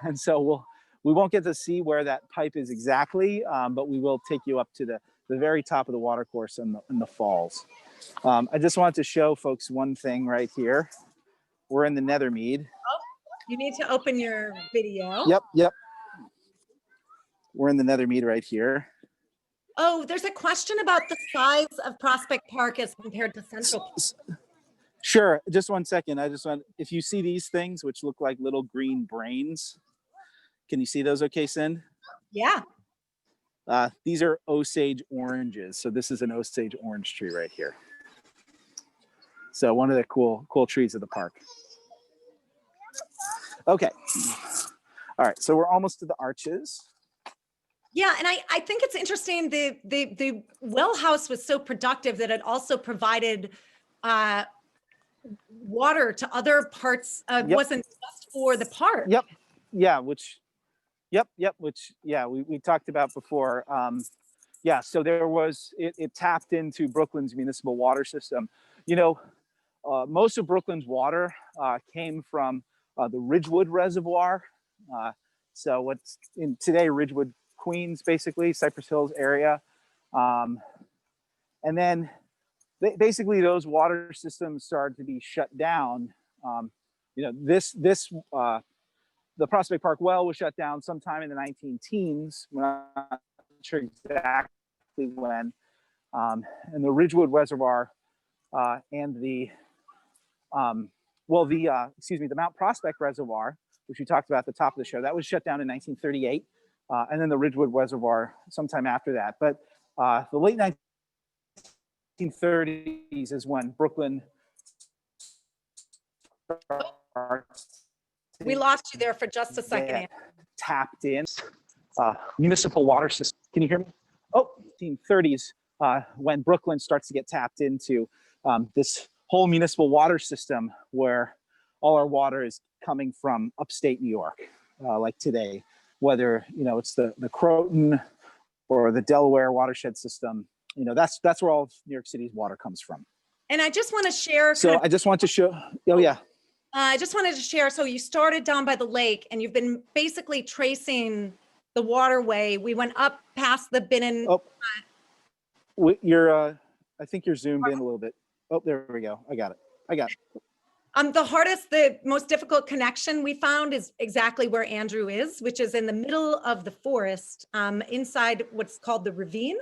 And so we won't get to see where that pipe is exactly, but we will take you up to the very top of the watercourse in the falls. I just wanted to show folks one thing right here. We're in the Nether Mead. Oh, you need to open your video. Yep. We're in the Nether Mead right here. Oh, there's a question about the size of Prospect Park as compared to Central. Sure, just 1 second. If you see these things, which look like little green brains, can you see those okay, Cindy? Yeah. These are Osage oranges. So this is an Osage orange tree right here. So one of the cool trees of the park. Okay. All right, so we're almost to the arches. Yeah, and I think it's interesting. The Wellhouse was so productive that it also provided water to other parts. Yep. Wasn't just for the park. Yep. Yeah. Which yeah, we talked about before. Yeah. So there was it tapped into Brooklyn's municipal water system. You know, most of Brooklyn's water came from the Ridgewood Reservoir. So what's in today Ridgewood, Queens, basically Cypress Hills area, and then basically those water systems started to be shut down. You know, the Prospect Park well was shut down sometime in the 19-teens. We're not sure exactly when. And the Ridgewood Reservoir and the the Mount Prospect Reservoir, which we talked about at the top of the show, that was shut down in 1938, and then the Ridgewood Reservoir sometime after that. But the late 1930s is when Brooklyn We lost you there for just a second. Tapped in municipal water system. Can you hear me? Oh, 1930s when Brooklyn starts to get tapped into this whole municipal water system where all our water is coming from upstate New York, like today, whether it's the Croton or the Delaware watershed system. That's where all of New York City's water comes from. And I just want to share. So I just want to show. Oh yeah. I just wanted to share. So you started down by the lake, and you've been basically tracing the waterway. We went up past the Binance. Oh, I think you're zoomed in a little bit. Oh, there we go. I got it. The most difficult connection we found is exactly where Andrew is, which is in the middle of the forest, inside what's called the Ravine.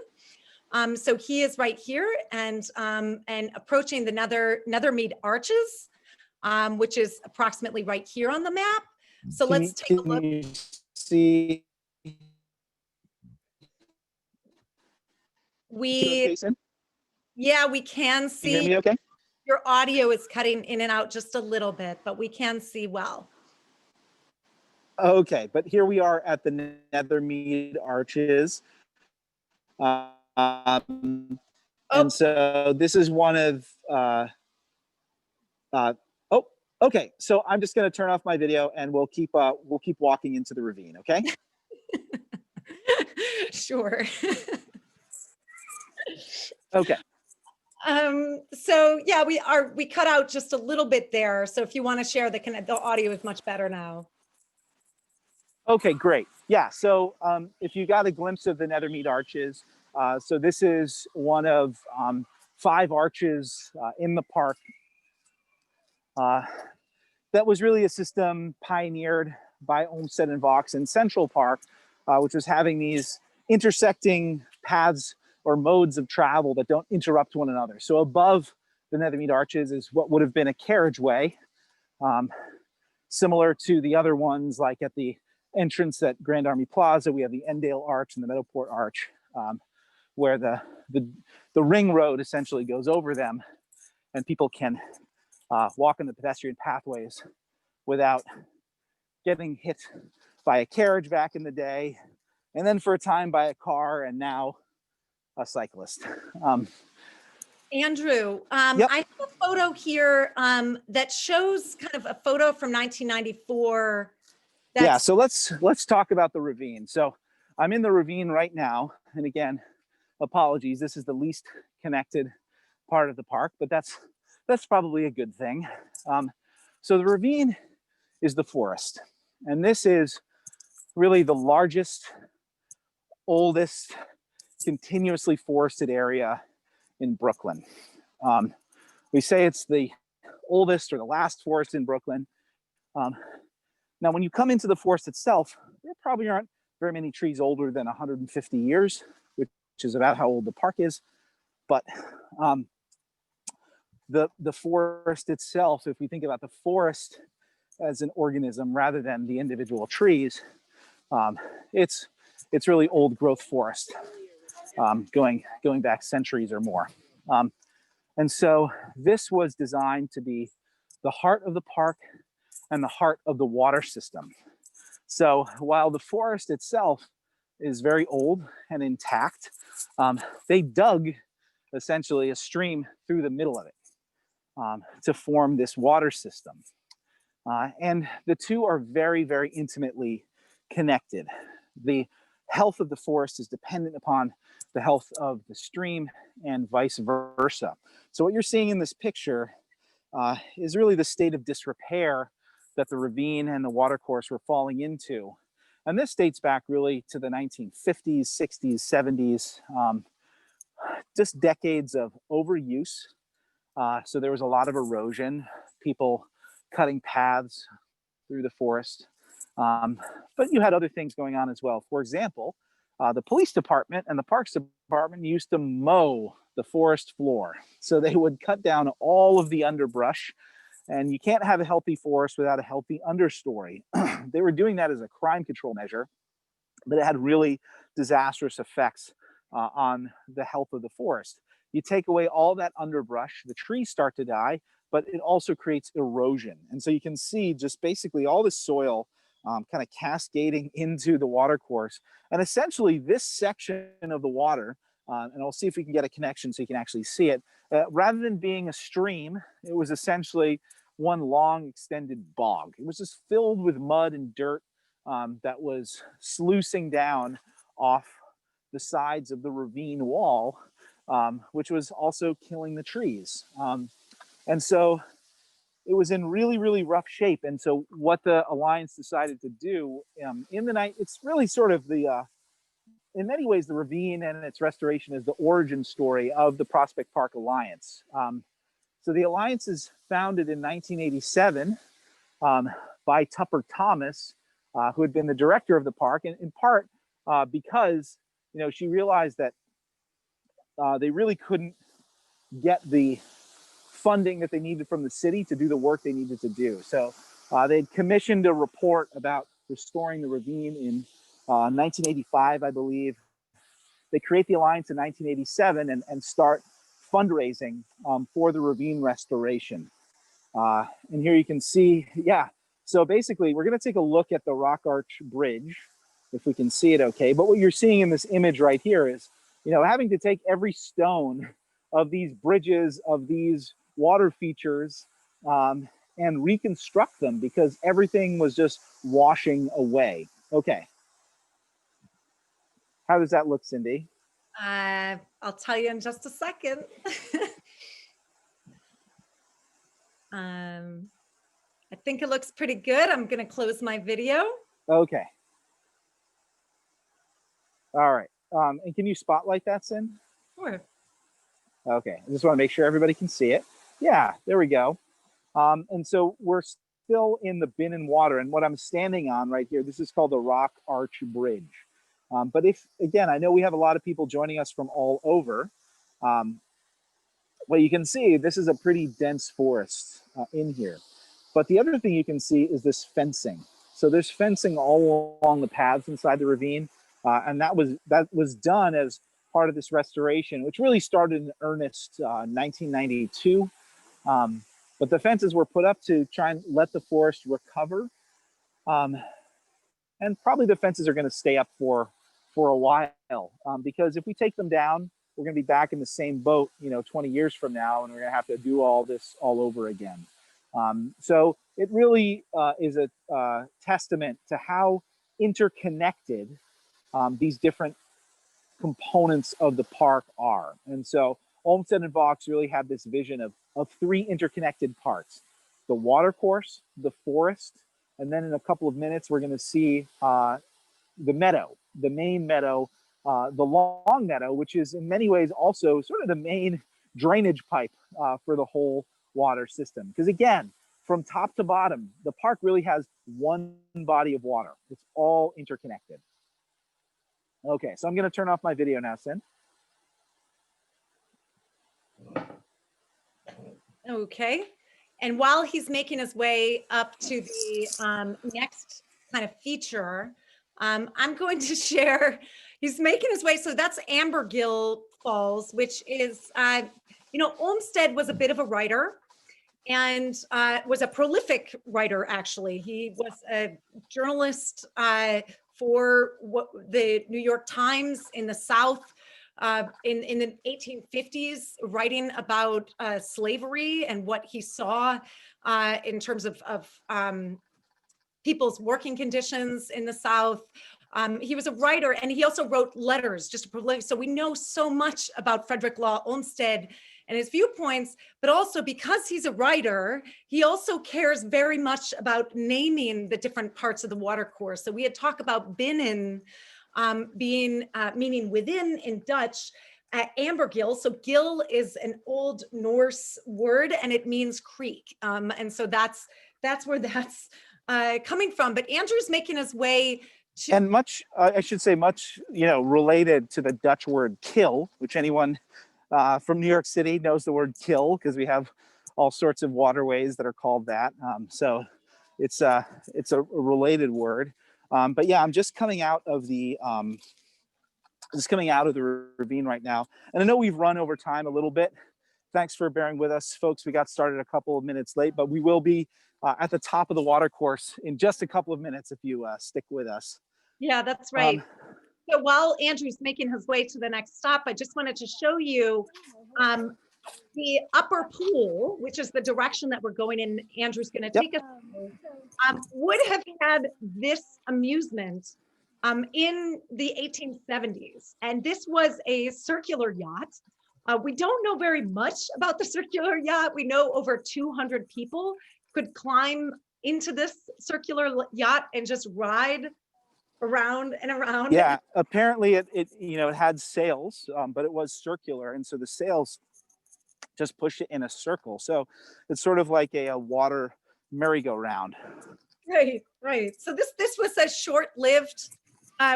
So he is right here and approaching the Nether Mead Arches, which is approximately right here on the map. So let's take a look. Can you see? Yeah, we can see. Can you hear me okay? Your audio is cutting in and out just a little bit, but we can see well. Okay, but here we are at the Nether Mead Arches. And so this is one of, okay. So I'm just going to turn off my video and we'll keep walking into the ravine. Okay. Sure. Okay. So yeah, we cut out just a little bit there. So if you want to share the audio is much better now. Okay, great. Yeah. So if you got a glimpse of the Nether Mead Arches, so this is one of 5 arches in the park. That was really a system pioneered by Olmsted and Vaux in Central Park, which was having these intersecting paths or modes of travel that don't interrupt one another. So above the Nether Mead Arches is what would have been a carriageway, similar to the other ones, like at the entrance at Grand Army Plaza, we have the Endale Arch and the Meadowport Arch, where the ring road essentially goes over them, and people can walk in the pedestrian pathways without getting hit by a carriage back in the day, and then for a time by a car, and now a cyclist. Andrew, Yep. I have a photo here that shows kind of a photo from 1994. Yeah, so let's talk about the ravine. So I'm in the ravine right now, and again, apologies, this is the least connected part of the park, but that's probably a good thing. So the ravine is the forest, and this is really the largest, oldest, continuously forested area in Brooklyn. We say it's the oldest or the last forest in Brooklyn. Now, when you come into the forest itself, there probably aren't very many trees older than 150 years, which is about how old the park is. But the forest itself, if we think about the forest as an organism rather than the individual trees, it's really old growth forest, going back centuries or more. And so this was designed to be the heart of the park and the heart of the water system. So while the forest itself is very old and intact. They dug essentially a stream through the middle of it to form this water system. And the two are very, very intimately connected. The health of the forest is dependent upon the health of the stream and vice versa. So what you're seeing in this picture is really the state of disrepair that the ravine and the watercourse were falling into. And this dates back really to the 1950s, 60s, 70s, just decades of overuse. So there was a lot of erosion, people cutting paths through the forest. But you had other things going on as well. For example, the police department and the parks department used to mow the forest floor. So they would cut down all of the underbrush, and you can't have a healthy forest without a healthy understory. They were doing that as a crime control measure, but it had really disastrous effects on the health of the forest. You take away all that underbrush, the trees start to die, but it also creates erosion. And so you can see just basically all the soil kind of cascading into the watercourse. And essentially this section of the water, and I'll see if we can get a connection so you can actually see it, rather than being a stream, it was essentially one long extended bog. It was just filled with mud and dirt that was sluicing down off the sides of the ravine wall, which was also killing the trees. And so it was in really, really rough shape. And so what the Alliance decided to do in the night, it's really sort of the, in many ways, the ravine and its restoration is the origin story of the Prospect Park Alliance. So the Alliance is founded in 1987 by Tupper Thomas, who had been the director of the park, and in part because she realized that they really couldn't get the funding that they needed from the city to do the work they needed to do. So they'd commissioned a report about restoring the ravine in 1985, I believe. They create the Alliance in 1987 and start fundraising for the ravine restoration. And here you can see, so basically we're gonna take a look at the Rock Arch Bridge, if we can see it okay. But what you're seeing in this image right here is, having to take every stone of these bridges, of these water features, and reconstruct them because everything was just washing away. Okay. How does that look, Cindy? I'll tell you in just a second. I think it looks pretty good. I'm going to close my video. Okay. All right. And can you spotlight that, Cindy? Sure. Okay. I just want to make sure everybody can see it. Yeah, there we go. And so we're still in the bin and water. And what I'm standing on right here, this is called the Rock Arch Bridge. But again, I know we have a lot of people joining us from all over. Well, you can see this is a pretty dense forest in here. But the other thing you can see is this fencing. So there's fencing all along the paths inside the ravine. And that was done as part of this restoration, which really started in earnest 1992. But the fences were put up to try and let the forest recover. And probably the fences are going to stay up for a while, because if we take them down, we're going to be back in the same boat, 20 years from now, and we're going to have to do all this all over again. So it really is a testament to how interconnected these different components of the park are. And so Olmsted and Vaux really have this vision of three interconnected parts: the watercourse, the forest, and then in a couple of minutes, we're going to see the meadow, the main meadow, the long meadow, which is in many ways also sort of the main drainage pipe for the whole water system. Because again, from top to bottom, the park really has one body of water. It's all interconnected. Okay, so I'm going to turn off my video now, Sin. Okay. And while he's making his way up to the next kind of feature, I'm going to share, he's making his way. So that's Ambergill Falls, which is, Olmsted was a bit of a writer and was a prolific writer, actually. He was a journalist for what the New York Times in the South in the 1850s, writing about slavery and what he saw in terms of people's working conditions in the South. He was a writer, and he also wrote letters, just prolific. So we know so much about Frederick Law Olmsted and his viewpoints, but also because he's a writer, he also cares very much about naming the different parts of the watercourse. So we had talked about binnen being meaning within in Dutch. Ambergill, so gill is an Old Norse word, and it means creek, and so that's where that's coming from. But Andrew's making his way to, and much, I should say, much, related to the Dutch word kill, which anyone from New York City knows the word kill, because we have all sorts of waterways that are called that. So it's a related word. But yeah, I'm just coming out of the ravine right now, and I know we've run over time a little bit. Thanks for bearing with us, folks. We got started a couple of minutes late, but we will be at the top of the watercourse in just a couple of minutes if you stick with us. Yeah, that's right. So while Andrew's making his way to the next stop, I just wanted to show you the upper pool, which is the direction that we're going in. Andrew's going to take us through, would have had this amusement in the 1870s. And this was a circular yacht. We don't know very much about the circular yacht. We know over 200 people could climb into this circular yacht and just ride around and around. Yeah, apparently it had sails, but it was circular, and so the sails just push it in a circle. So it's sort of like a water merry-go-round. Right. So this was a short-lived.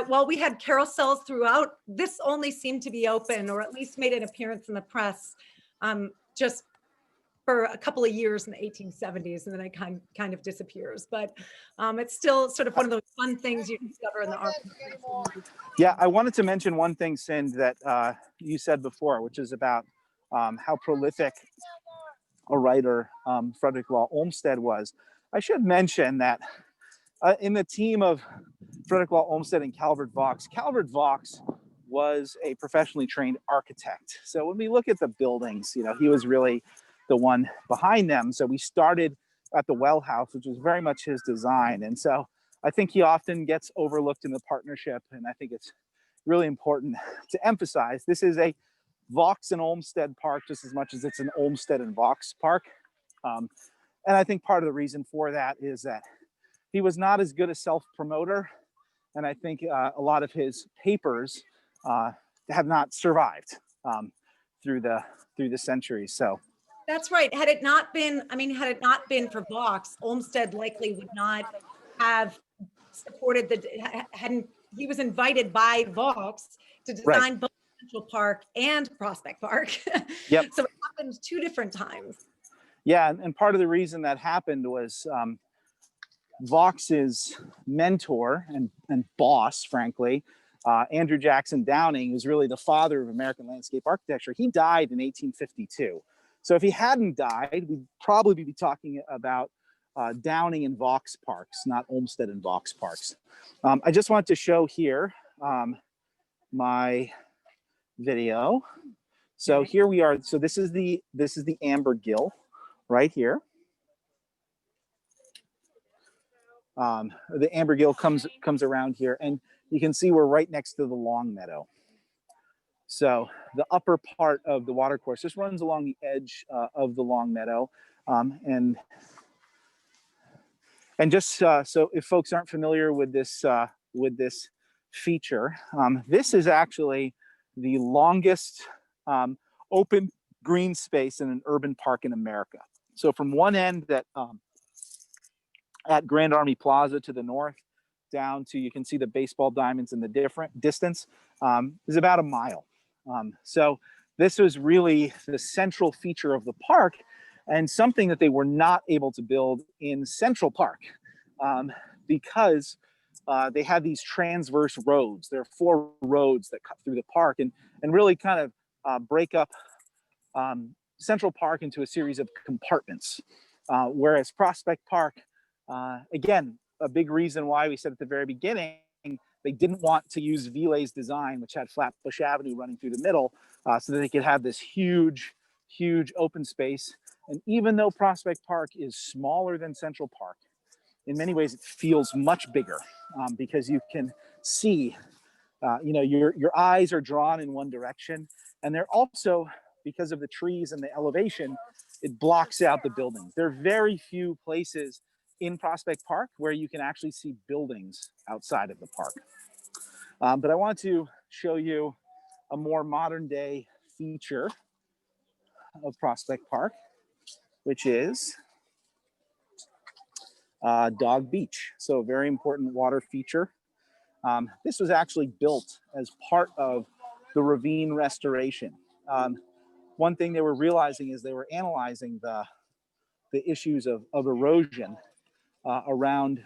While we had carousels throughout, this only seemed to be open, or at least made an appearance in the press, just for a couple of years in the 1870s, and then it kind of disappears. But it's still sort of one of those fun things you discover in the art. Yeah, I wanted to mention one thing, Sind, that you said before, which is about how prolific a writer Frederick Law Olmsted was. I should mention that in the team of Frederick Law Olmsted and Calvert Vaux, Calvert Vaux was a professionally trained architect. So when we look at the buildings, he was really the one behind them. So we started at the Wellhouse, which was very much his design. And so I think he often gets overlooked in the partnership. And I think it's really important to emphasize this is a Vaux and Olmsted park just as much as it's an Olmsted and Vaux park. And I think part of the reason for that is that he was not as good a self-promoter. And I think a lot of his papers have not survived through the centuries. So that's right. Had it not been for Vaux, Olmsted likely would not have supported he was invited by Vaux to design both Central Park and Prospect Park. Yep. So it happened 2 different times. Yeah, and part of the reason that happened was Vaux's mentor and boss, frankly, Andrew Jackson Downing, who's really the father of American landscape architecture. He died in 1852. So if he hadn't died, we'd probably be talking about Downing and Vaux parks, not Olmsted and Vaux parks. I just wanted to show here my video. So here we are. So this is the Ambergill right here. The Ambergill comes around here, and you can see we're right next to the Long Meadow. So the upper part of the watercourse just runs along the edge of the Long Meadow, and just so if folks aren't familiar with this feature, this is actually the longest open green space in an urban park in America. So from one end at Grand Army Plaza to the north, down to, you can see the baseball diamonds in the different distance, is about a mile. So this was really the central feature of the park, and something that they were not able to build in Central Park because they had these transverse roads. There are 4 roads that cut through the park and really kind of break up Central Park into a series of compartments. Whereas Prospect Park, again, a big reason why we said at the very beginning, They didn't want to use Ville's design, which had Flatbush Avenue running through the middle, so that they could have this huge, huge open space. And even though Prospect Park is smaller than Central Park, in many ways it feels much bigger, because you can see, your eyes are drawn in one direction, and they're also, because of the trees and the elevation, it blocks out the buildings. There are very few places in Prospect Park where you can actually see buildings outside of the park. But I want to show you a more modern day feature of Prospect Park, which is Dog Beach. So a very important water feature. This was actually built as part of the Ravine restoration. One thing they were realizing is they were analyzing the issues of erosion around,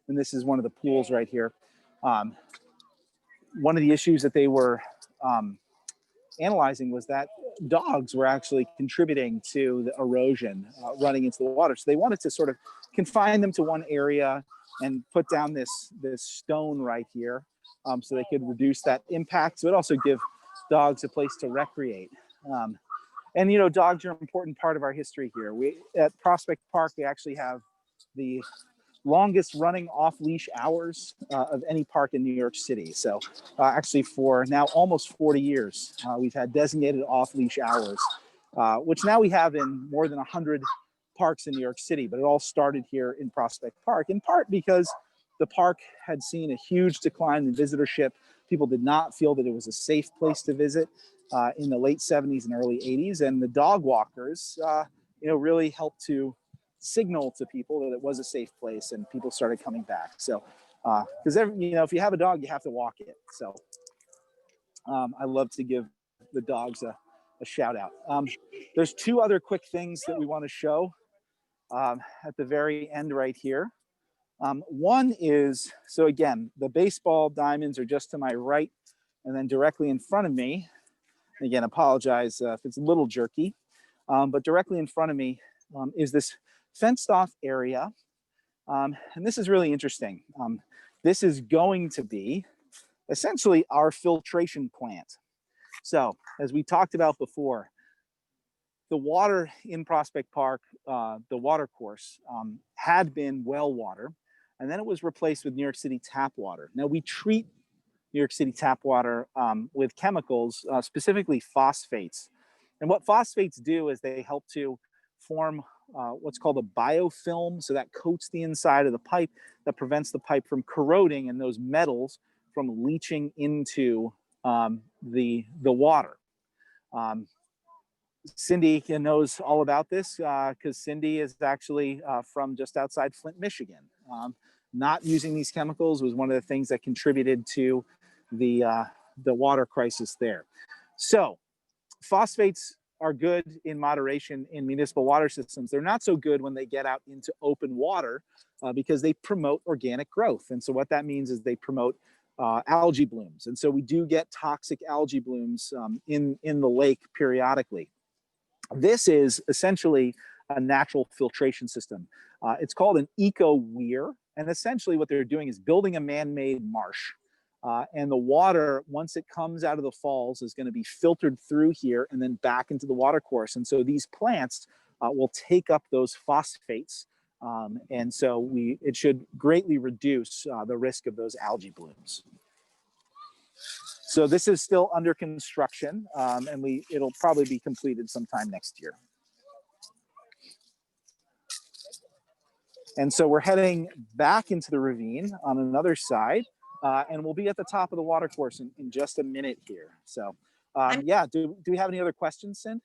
and this is one of the pools right here. One of the issues that they were analyzing was that dogs were actually contributing to the erosion running into the water. So they wanted to sort of confine them to one area and put down this stone right here, so they could reduce that impact. So it also give dogs a place to recreate. And dogs are an important part of our history here. We at Prospect Park, we actually have the longest running off-leash hours of any park in New York City. So actually for now almost 40 years, we've had designated off-leash hours, which now we have in more than 100 parks in New York City, but it all started here in Prospect Park, in part because the park had seen a huge decline in visitorship. People did not feel that it was a safe place to visit in the late 70s and early 80s, and the dog walkers really helped to signal to people that it was a safe place, and people started coming back. So because if you have a dog, you have to walk it. So I love to give the dogs a shout out. There's two other quick things that we want to show at the very end right here. One is, so again, the baseball diamonds are just to my right, and then directly in front of me, again, apologize if it's a little jerky, but directly in front of me is this fenced off area. And this is really interesting. This is going to be essentially our filtration plant. So as we talked about before, the water in Prospect Park, the watercourse, had been well water, and then it was replaced with New York City tap water. Now we treat New York City tap water with chemicals, specifically phosphates. And what phosphates do is they help to form what's called a biofilm. So that coats the inside of the pipe, that prevents the pipe from corroding and those metals from leaching into the water. Cindy knows all about this because Cindy is actually from just outside Flint, Michigan. Not using these chemicals was one of the things that contributed to the water crisis there. So phosphates are good in moderation in municipal water systems. They're not so good when they get out into open water because they promote organic growth. And so what that means is they promote algae blooms. And so we do get toxic algae blooms in the lake periodically. This is essentially a natural filtration system. It's called an eco-weir. And essentially what they're doing is building a man-made marsh. And the water, once it comes out of the falls, is going to be filtered through here and then back into the watercourse. And so these plants will take up those phosphates. And so it should greatly reduce the risk of those algae blooms. So this is still under construction, and it'll probably be completed sometime next year. And so we're heading back into the ravine on another side, and we'll be at the top of the watercourse in just a minute here. So yeah, do we have any other questions, Cindy?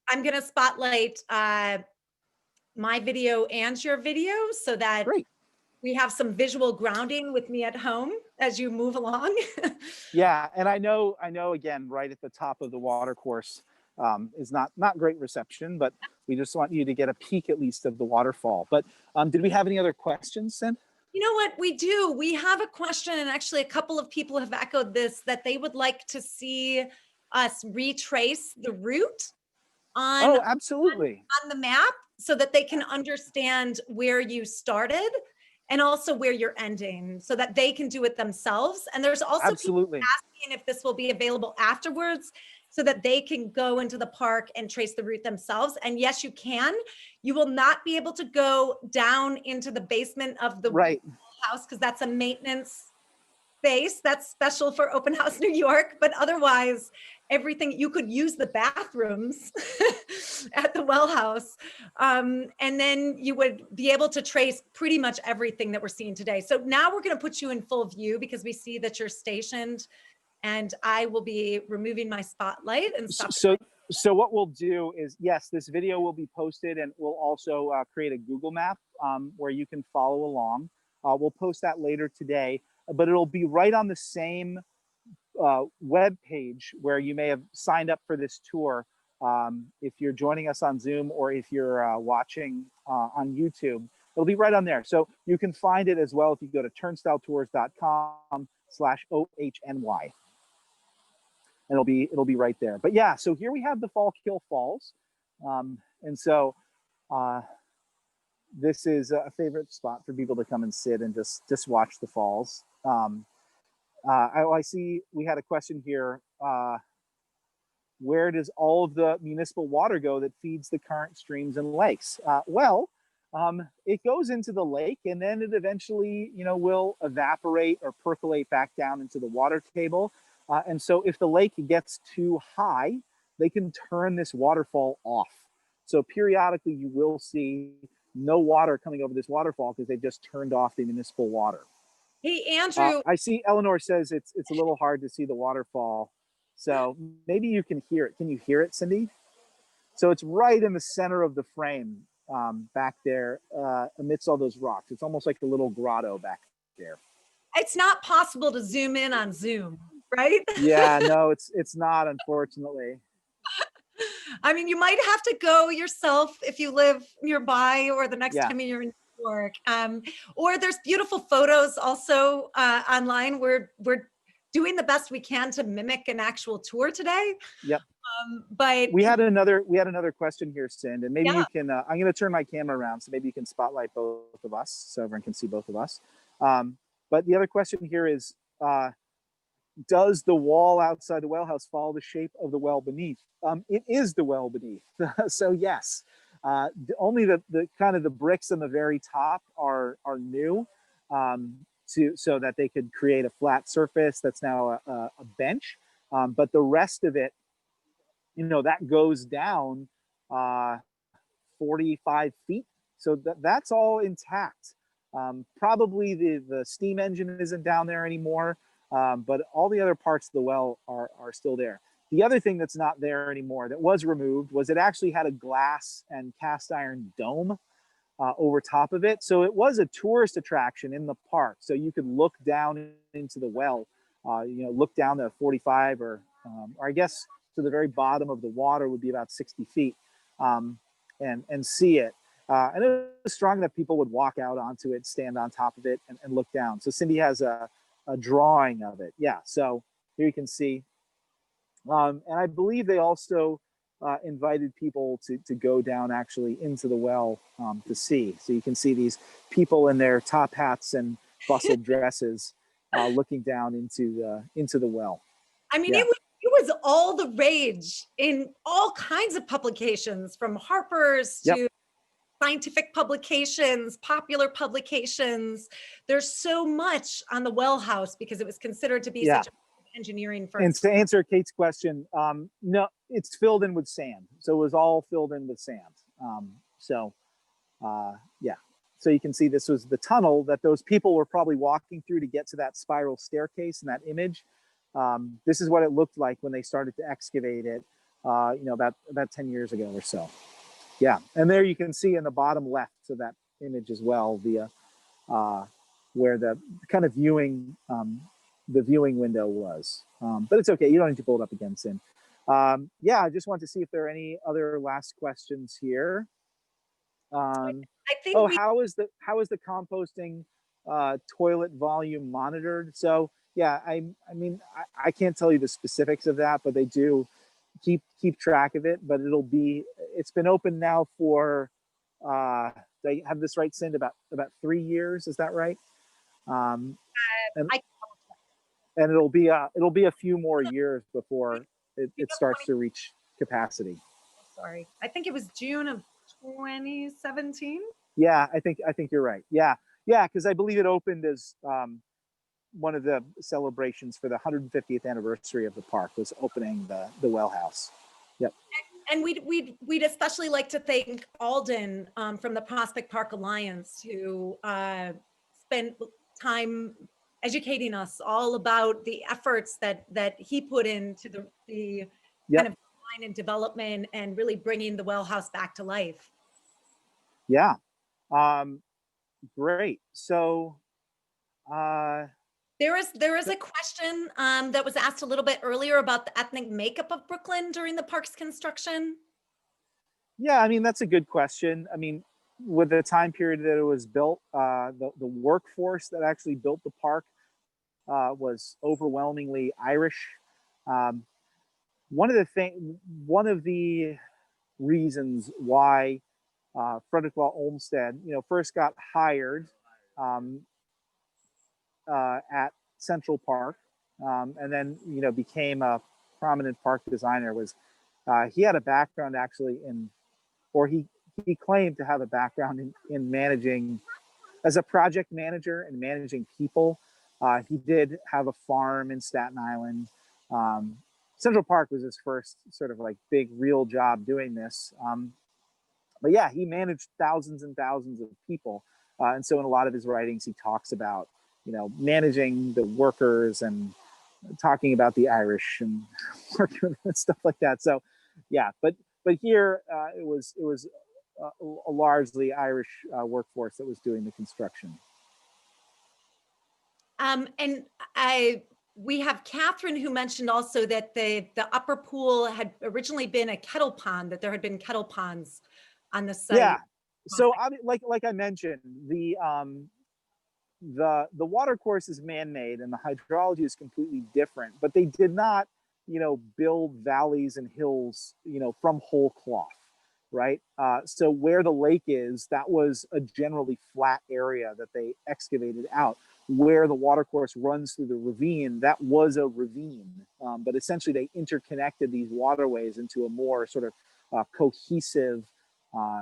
I'm going to spotlight my video and your video so that Great. We have some visual grounding with me at home as you move along. Yeah, and I know again, right at the top of the watercourse is not great reception, but we just want you to get a peek at least of the waterfall. But did we have any other questions, Cindy? You know what, we do. We have a question, and actually a couple of people have echoed this, that they would like to see us retrace the route on, absolutely, on the map so that they can understand where you started. and also where you're ending so that they can do it themselves. And there's also Absolutely. people asking if this will be available afterwards so that they can go into the park and trace the route themselves. And yes, you can. You will not be able to go down into the basement of the Right. house because that's a maintenance space that's special for Open House New York, but otherwise everything, you could use the bathrooms at the Wellhouse, and then you would be able to trace pretty much everything that we're seeing today. So now we're going to put you in full view because we see that you're stationed, and I will be removing my spotlight and stop. So what we'll do is, yes, this video will be posted, and we'll also create a Google map where you can follow along. We'll post that later today, but it'll be right on the same web page where you may have signed up for this tour. If you're joining us on Zoom or if you're watching on YouTube, it'll be right on there. So you can find it as well if you go to turnstyletours.com/OHNY. And it'll be right there. But yeah, so here we have the Fallkill Falls. And so this is a favorite spot for people to come and sit and just watch the falls. I see we had a question here. Where does all of the municipal water go that feeds the current streams and lakes? It goes into the lake, and then it eventually, will evaporate or percolate back down into the water table. And so if the lake gets too high, they can turn this waterfall off. So periodically you will see no water coming over this waterfall because they just turned off the municipal water. Hey, Andrew. I see Eleanor says it's a little hard to see the waterfall. So maybe you can hear it. Can you hear it, Cindy? So it's right in the center of the frame back there amidst all those rocks. It's almost like a little grotto back there. It's not possible to zoom in on Zoom, right? Yeah, no, it's not, unfortunately. I mean, you might have to go yourself if you live nearby or the next time you're in New York. Or there's beautiful photos also online. We're doing the best we can to mimic an actual tour today. Yep. But we had another question here, Cindy, and maybe you can. I'm going to turn my camera around so maybe you can spotlight both of us so everyone can see both of us. But the other question here is, does the wall outside the Wellhouse follow the shape of the well beneath? It is the well beneath. So yes, only the kind of the bricks on the very top are new, so that they could create a flat surface that's now a bench. But the rest of it, that goes down 45 feet. So that's all intact. Probably the steam engine isn't down there anymore. But all the other parts of the well are still there. The other thing that's not there anymore that was removed was it actually had a glass and cast iron dome over top of it. So it was a tourist attraction in the park. So you could look down into the well, look down the 45 or I guess to the very bottom of the water would be about 60 feet and see it. And it was strong that people would walk out onto it, stand on top of it and look down. So Cindy has a drawing of it. Yeah, so here you can see. And I believe they also invited people to go down actually into the well to see. So you can see these people in their top hats and bustled dresses looking down into the well. I mean, it was all the rage in all kinds of publications, from Harper's to scientific publications, popular publications. There's so much on the Wellhouse because it was considered to be such an engineering firm. And to answer Kate's question, no, it's filled in with sand. So it was all filled in with sand. So you can see this was the tunnel that those people were probably walking through to get to that spiral staircase in that image. This is what it looked like when they started to excavate it, about 10 years ago or so. Yeah, and there you can see in the bottom left of that image as well, where the kind of viewing, the viewing window was. But it's okay, you don't need to pull it up again, Sin. I just want to see if there are any other last questions here. I think how is the composting toilet volume monitored? So yeah, I mean, I can't tell you the specifics of that, but they do keep track of it. But it's been open now for Did I have this right, Cindy? About 3 years, is that right? And I and it'll be a few more years before it think of starts to reach capacity. sorry. I think it was June of 2017. Yeah, I think you're right. Yeah, yeah, because I believe it opened as one of the celebrations for the 150th anniversary of the park was opening the Wellhouse. Yep. And we'd especially like to thank Alden from the Prospect Park Alliance, who spent time educating us all about the efforts that he put into the Yep. kind of design and development and really bringing the Wellhouse back to life. Yeah. Great. So there is a question that was asked a little bit earlier about the ethnic makeup of Brooklyn during the park's construction. yeah, I mean, that's a good question. I mean, with the time period that it was built, the workforce that actually built the park was overwhelmingly Irish. Um, one of the reasons why Frederick Law Olmsted, first got hired um, at Central Park, and then became a prominent park designer was he had a background actually he claimed to have a background in managing as a project manager and managing people. He did have a farm in Staten Island. Central Park was his first sort of like big real job doing this. But yeah, he managed thousands and thousands of people. And so in a lot of his writings, he talks about, managing the workers and talking about the Irish and working and stuff like that. So yeah, but here it was a largely Irish workforce that was doing the construction. And we have Catherine, who mentioned also that the upper pool had originally been a kettle pond, that there had been kettle ponds on the site. Yeah. So like I mentioned, the watercourse is man-made and the hydrology is completely different, but they did not, build valleys and hills, from whole cloth, right? So where the lake is, that was a generally flat area that they excavated out. Where the watercourse runs through the ravine, that was a ravine, but essentially they interconnected these waterways into a more sort of cohesive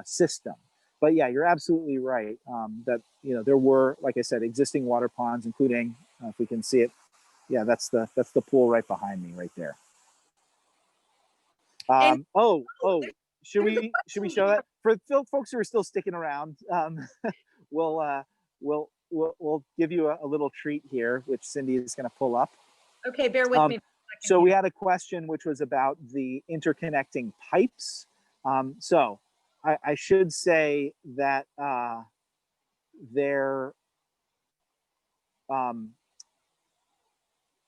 system. But yeah, you're absolutely right that there were, like I said, existing water ponds, including if we can see it. Yeah, that's the pool right behind me, right there. Should we show that for folks who are still sticking around? We'll give you a little treat here, which Cindy is going to pull up. Okay, bear with me. So we had a question which was about the interconnecting pipes. So I should say that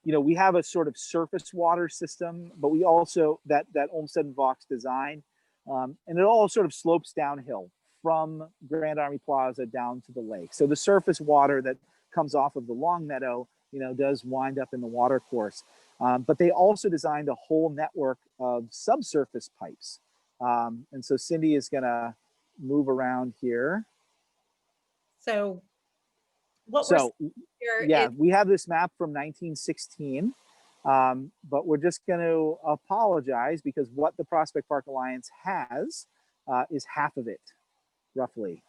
we have a sort of surface water system, but we also that Olmsted and Vaux design, and it all sort of slopes downhill from Grand Army Plaza down to the lake. So the surface water that comes off of the Long Meadow, does wind up in the watercourse. But they also designed a whole network of subsurface pipes. And so Cindy is going to move around here. So what we're here is, we have this map from 1916, but we're just going to apologize because what the Prospect Park Alliance has is half of it, roughly.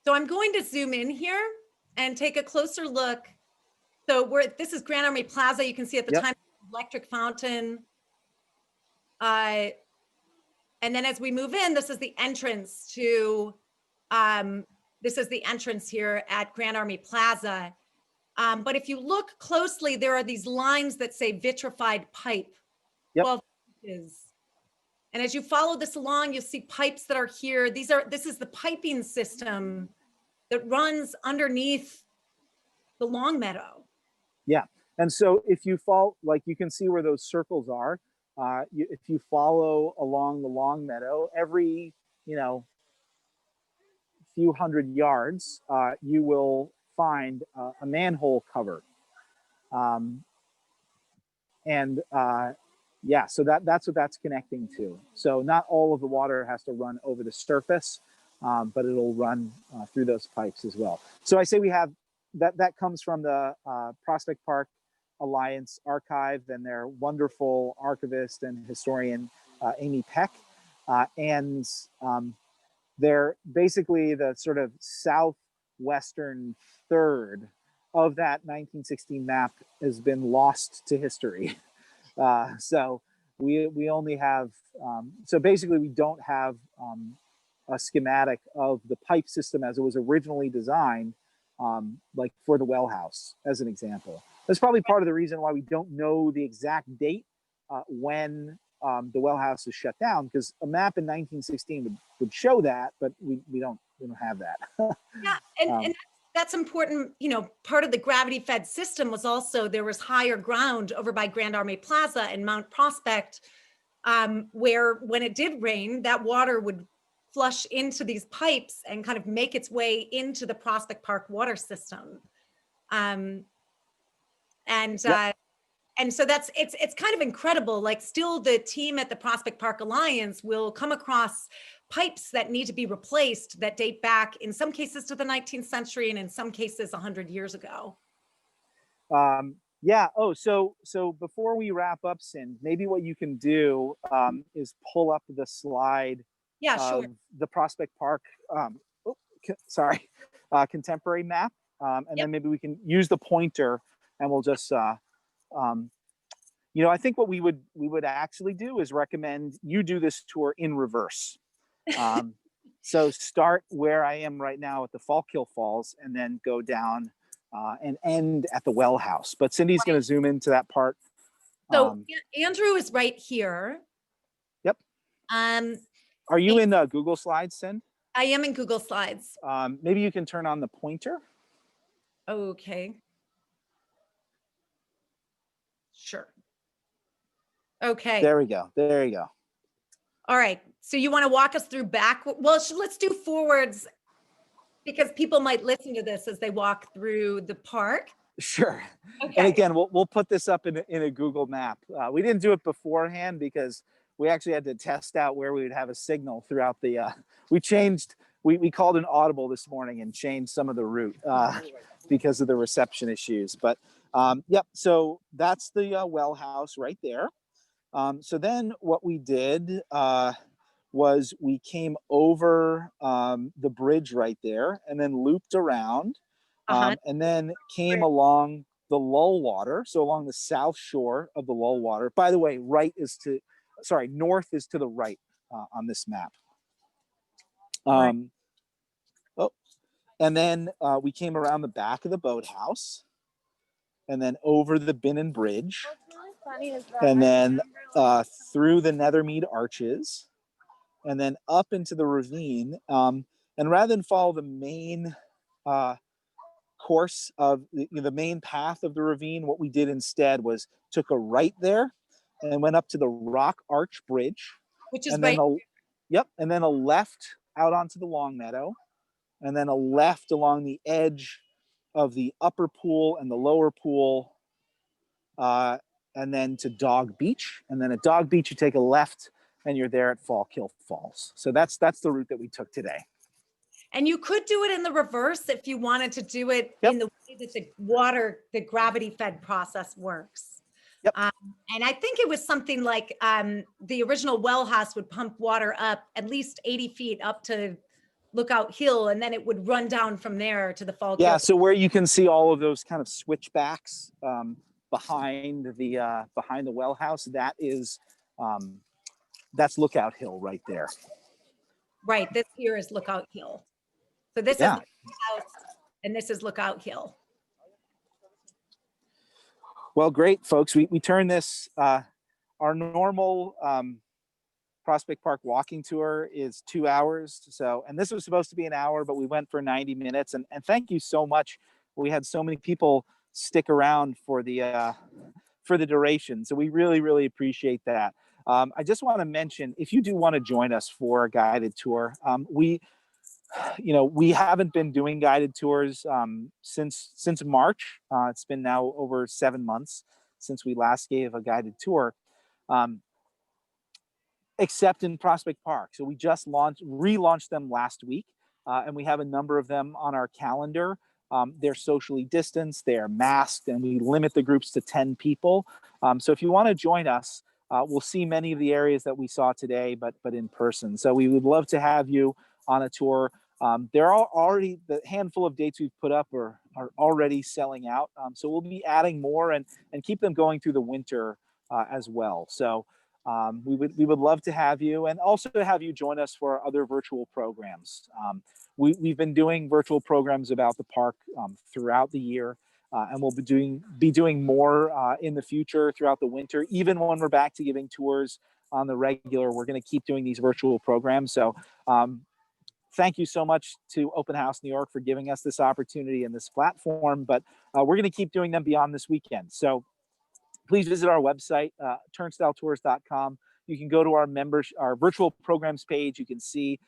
So I'm going to zoom in here and take a closer look. So this is Grand Army Plaza. You can see at the time, electric fountain. And then as we move in, this is the entrance to, this is the entrance here at Grand Army Plaza. But if you look closely, there are these lines that say vitrified pipe, 12 inches. And as you follow this along, you'll see pipes that are here. This is the piping system that runs underneath the Long Meadow. Yeah, and so if you follow, like you can see where those circles are. If you follow along the Long Meadow, every few hundred yards, you will find a manhole cover, so that's what that's connecting to. So not all of the water has to run over the surface. but it'll run through those pipes as well. So I say we have that comes from the Prospect Park Alliance archive and their wonderful archivist and historian, Amy Peck. And they're basically the sort of southwestern third of that 1916 map has been lost to history. So we only have, so basically we don't have a schematic of the pipe system as it was originally designed, like for the Wellhouse, as an example. That's probably part of the reason why we don't know the exact date when the Wellhouse was shut down, because a map in 1916 would show that, but we don't have that. Yeah, and that's important. You know, part of the gravity fed system was also there was higher ground over by Grand Army Plaza and Mount Prospect, where when it did rain, that water would flush into these pipes and kind of make its way into the Prospect Park water system. And so that's it's kind of incredible. Like, still the team at the Prospect Park Alliance will come across pipes that need to be replaced that date back in some cases to the 19th century and in some cases 100 years ago. Yeah. Oh, so before we wrap up, Sin, maybe what you can do is pull up the slide of the Prospect Park, contemporary map, and then maybe we can use the pointer and we'll just, you know, I think what we would actually do is recommend you do this tour in reverse. So start where I am right now at the Falkhill Falls and then go down and end at the Wellhouse. But Cindy's going to zoom into that part. So Andrew is right here. Yep. Are you in Google Slides, Cindy? I am in Google Slides. Maybe you can turn on the pointer. Okay. Sure. Okay. There we go. There you go. All right. So you want to walk us through back? Well, let's do forwards because people might listen to this as they walk through the park. Sure. Okay. And again, we'll put this up in a Google map. We didn't do it beforehand because we actually had to test out where we would have a signal throughout the, we called an audible this morning and changed some of the route because of the reception issues. But yep, so that's the Wellhouse right there. So then what we did was we came over the bridge right there and then looped around and then came along the lull water. So along the south shore of the lull water. By the way, north is to the right on this map. And then we came around the back of the boathouse and then over the Binnon Bridge. And then through the Nether Mead arches, and then up into the ravine. And rather than follow the main course of the main path of the ravine, what we did instead was took a right there and went up to the Rock Arch Bridge, which is and then and then a left out onto the Long Meadow, and then a left along the edge of the upper pool and the lower pool. And then to Dog Beach, and then at Dog Beach you take a left and you're there at Falkhill Falls. So that's the route that we took today. And you could do it in the reverse if you wanted to do it in the way that the gravity fed process works. Yep. And I think it was something like the original Wellhouse would pump water up at least 80 feet up to Lookout Hill, and then it would run down from there to the Falkhill. Yeah, so where you can see all of those kind of switchbacks behind the Wellhouse, that's Lookout Hill right there. Right, this here is Lookout Hill. So this is the house, and this is Lookout Hill. Well, great, folks. We turn this, our normal Prospect Park walking tour is 2 hours. So, and this was supposed to be an hour, but we went for 90 minutes. And thank you so much. We had so many people stick around for the duration. So we really, really appreciate that. I just want to mention, if you do want to join us for a guided tour, we haven't been doing guided tours since March. It's been now over 7 months since we last gave a guided tour. except in Prospect Park. So we just relaunched them last week, and we have a number of them on our calendar. They're socially distanced, they're masked, and we limit the groups to 10 people. So if you want to join us, we'll see many of the areas that we saw today, but in person. So we would love to have you on a tour. There are already, the handful of dates we've put up are already selling out. So we'll be adding more and keep them going through the winter as well. So we would love to have you, and also to have you join us for our other virtual programs. We've been doing virtual programs about the park throughout the year, and we'll be doing more in the future throughout the winter. Even when we're back to giving tours on the regular, we're going to keep doing these virtual programs. So thank you so much to Open House New York for giving us this opportunity and this platform, but we're going to keep doing them beyond this weekend. So please visit our website, turnstyletours.com. You can go to our virtual programs page. You can see,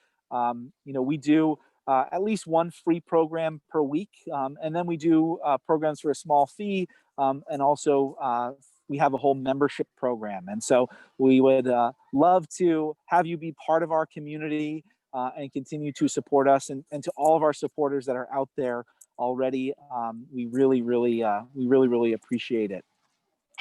we do at least one free program per week. And then we do programs for a small fee. And also we have a whole membership program. And so we would love to have you be part of our community and continue to support us. And to all of our supporters that are out there already, we really appreciate it.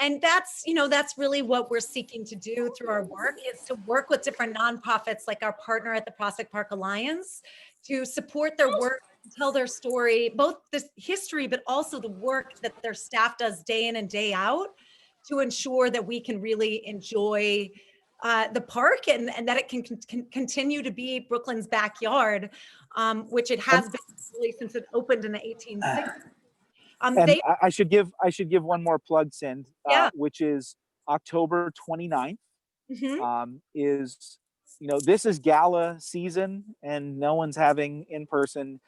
And that's really what we're seeking to do through our work, is to work with different nonprofits like our partner at the Prospect Park Alliance to support their work, tell their story, both the history, but also the work that their staff does day in and day out to ensure that we can really enjoy the park and that it can continue to be Brooklyn's backyard, which it has been really since it opened in the 1860s. And I should give one more plug, Cindy, yeah. Which is October 29th. Mm-hmm. This is gala season, and no one's having in-person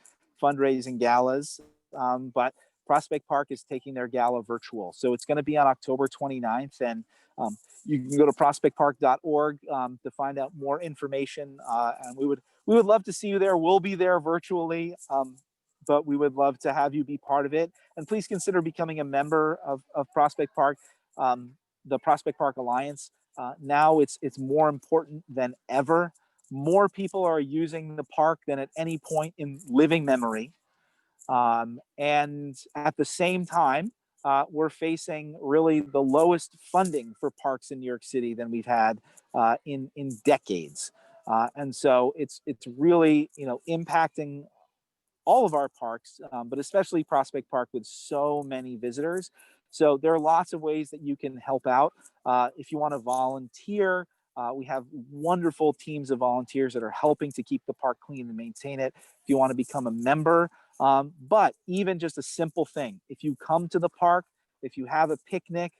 fundraising galas, but Prospect Park is taking their gala virtual. So it's going to be on October 29th, and you can go to prospectpark.org to find out more information. And we would love to see you there. We'll be there virtually. But we would love to have you be part of it. And please consider becoming a member of Prospect Park, the Prospect Park Alliance. Now it's more important than ever. More people are using the park than at any point in living memory. And at the same time, we're facing really the lowest funding for parks in New York City than we've had in decades. And so it's really, impacting all of our parks, but especially Prospect Park with so many visitors. So there are lots of ways that you can help out. If you want to volunteer, we have wonderful teams of volunteers that are helping to keep the park clean and maintain it. If you want to become a member, but even just a simple thing, if you come to the park, if you have a picnic,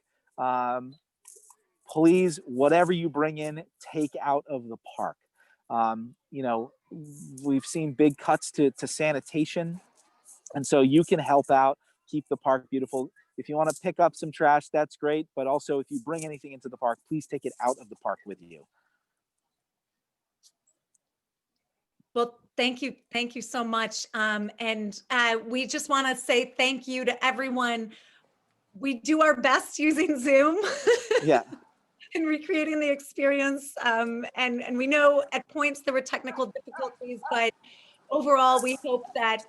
please, whatever you bring in, take out of the park. We've seen big cuts to sanitation, and so you can help out, keep the park beautiful. If you want to pick up some trash, that's great, but also if you bring anything into the park, please take it out of the park with you. Well, thank you so much. And we just want to say thank you to everyone. We do our best using Zoom. Yeah. And recreating the experience. And we know at points there were technical difficulties, but overall, we hope that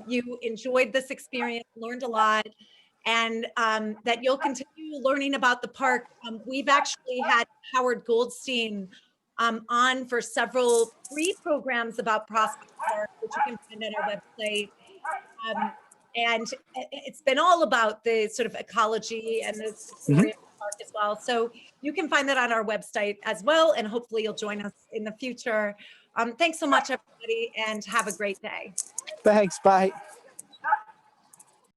you enjoyed this experience, learned a lot, and that you'll continue learning about the park. We've actually had Howard Goldstein on for several free programs about Prospect Park, which you can find on our website. And it's been all about the sort of ecology and the story of the park as well. So you can find that on our website as well, and hopefully you'll join us in the future. Thanks so much, everybody, and have a great day. Thanks. Bye.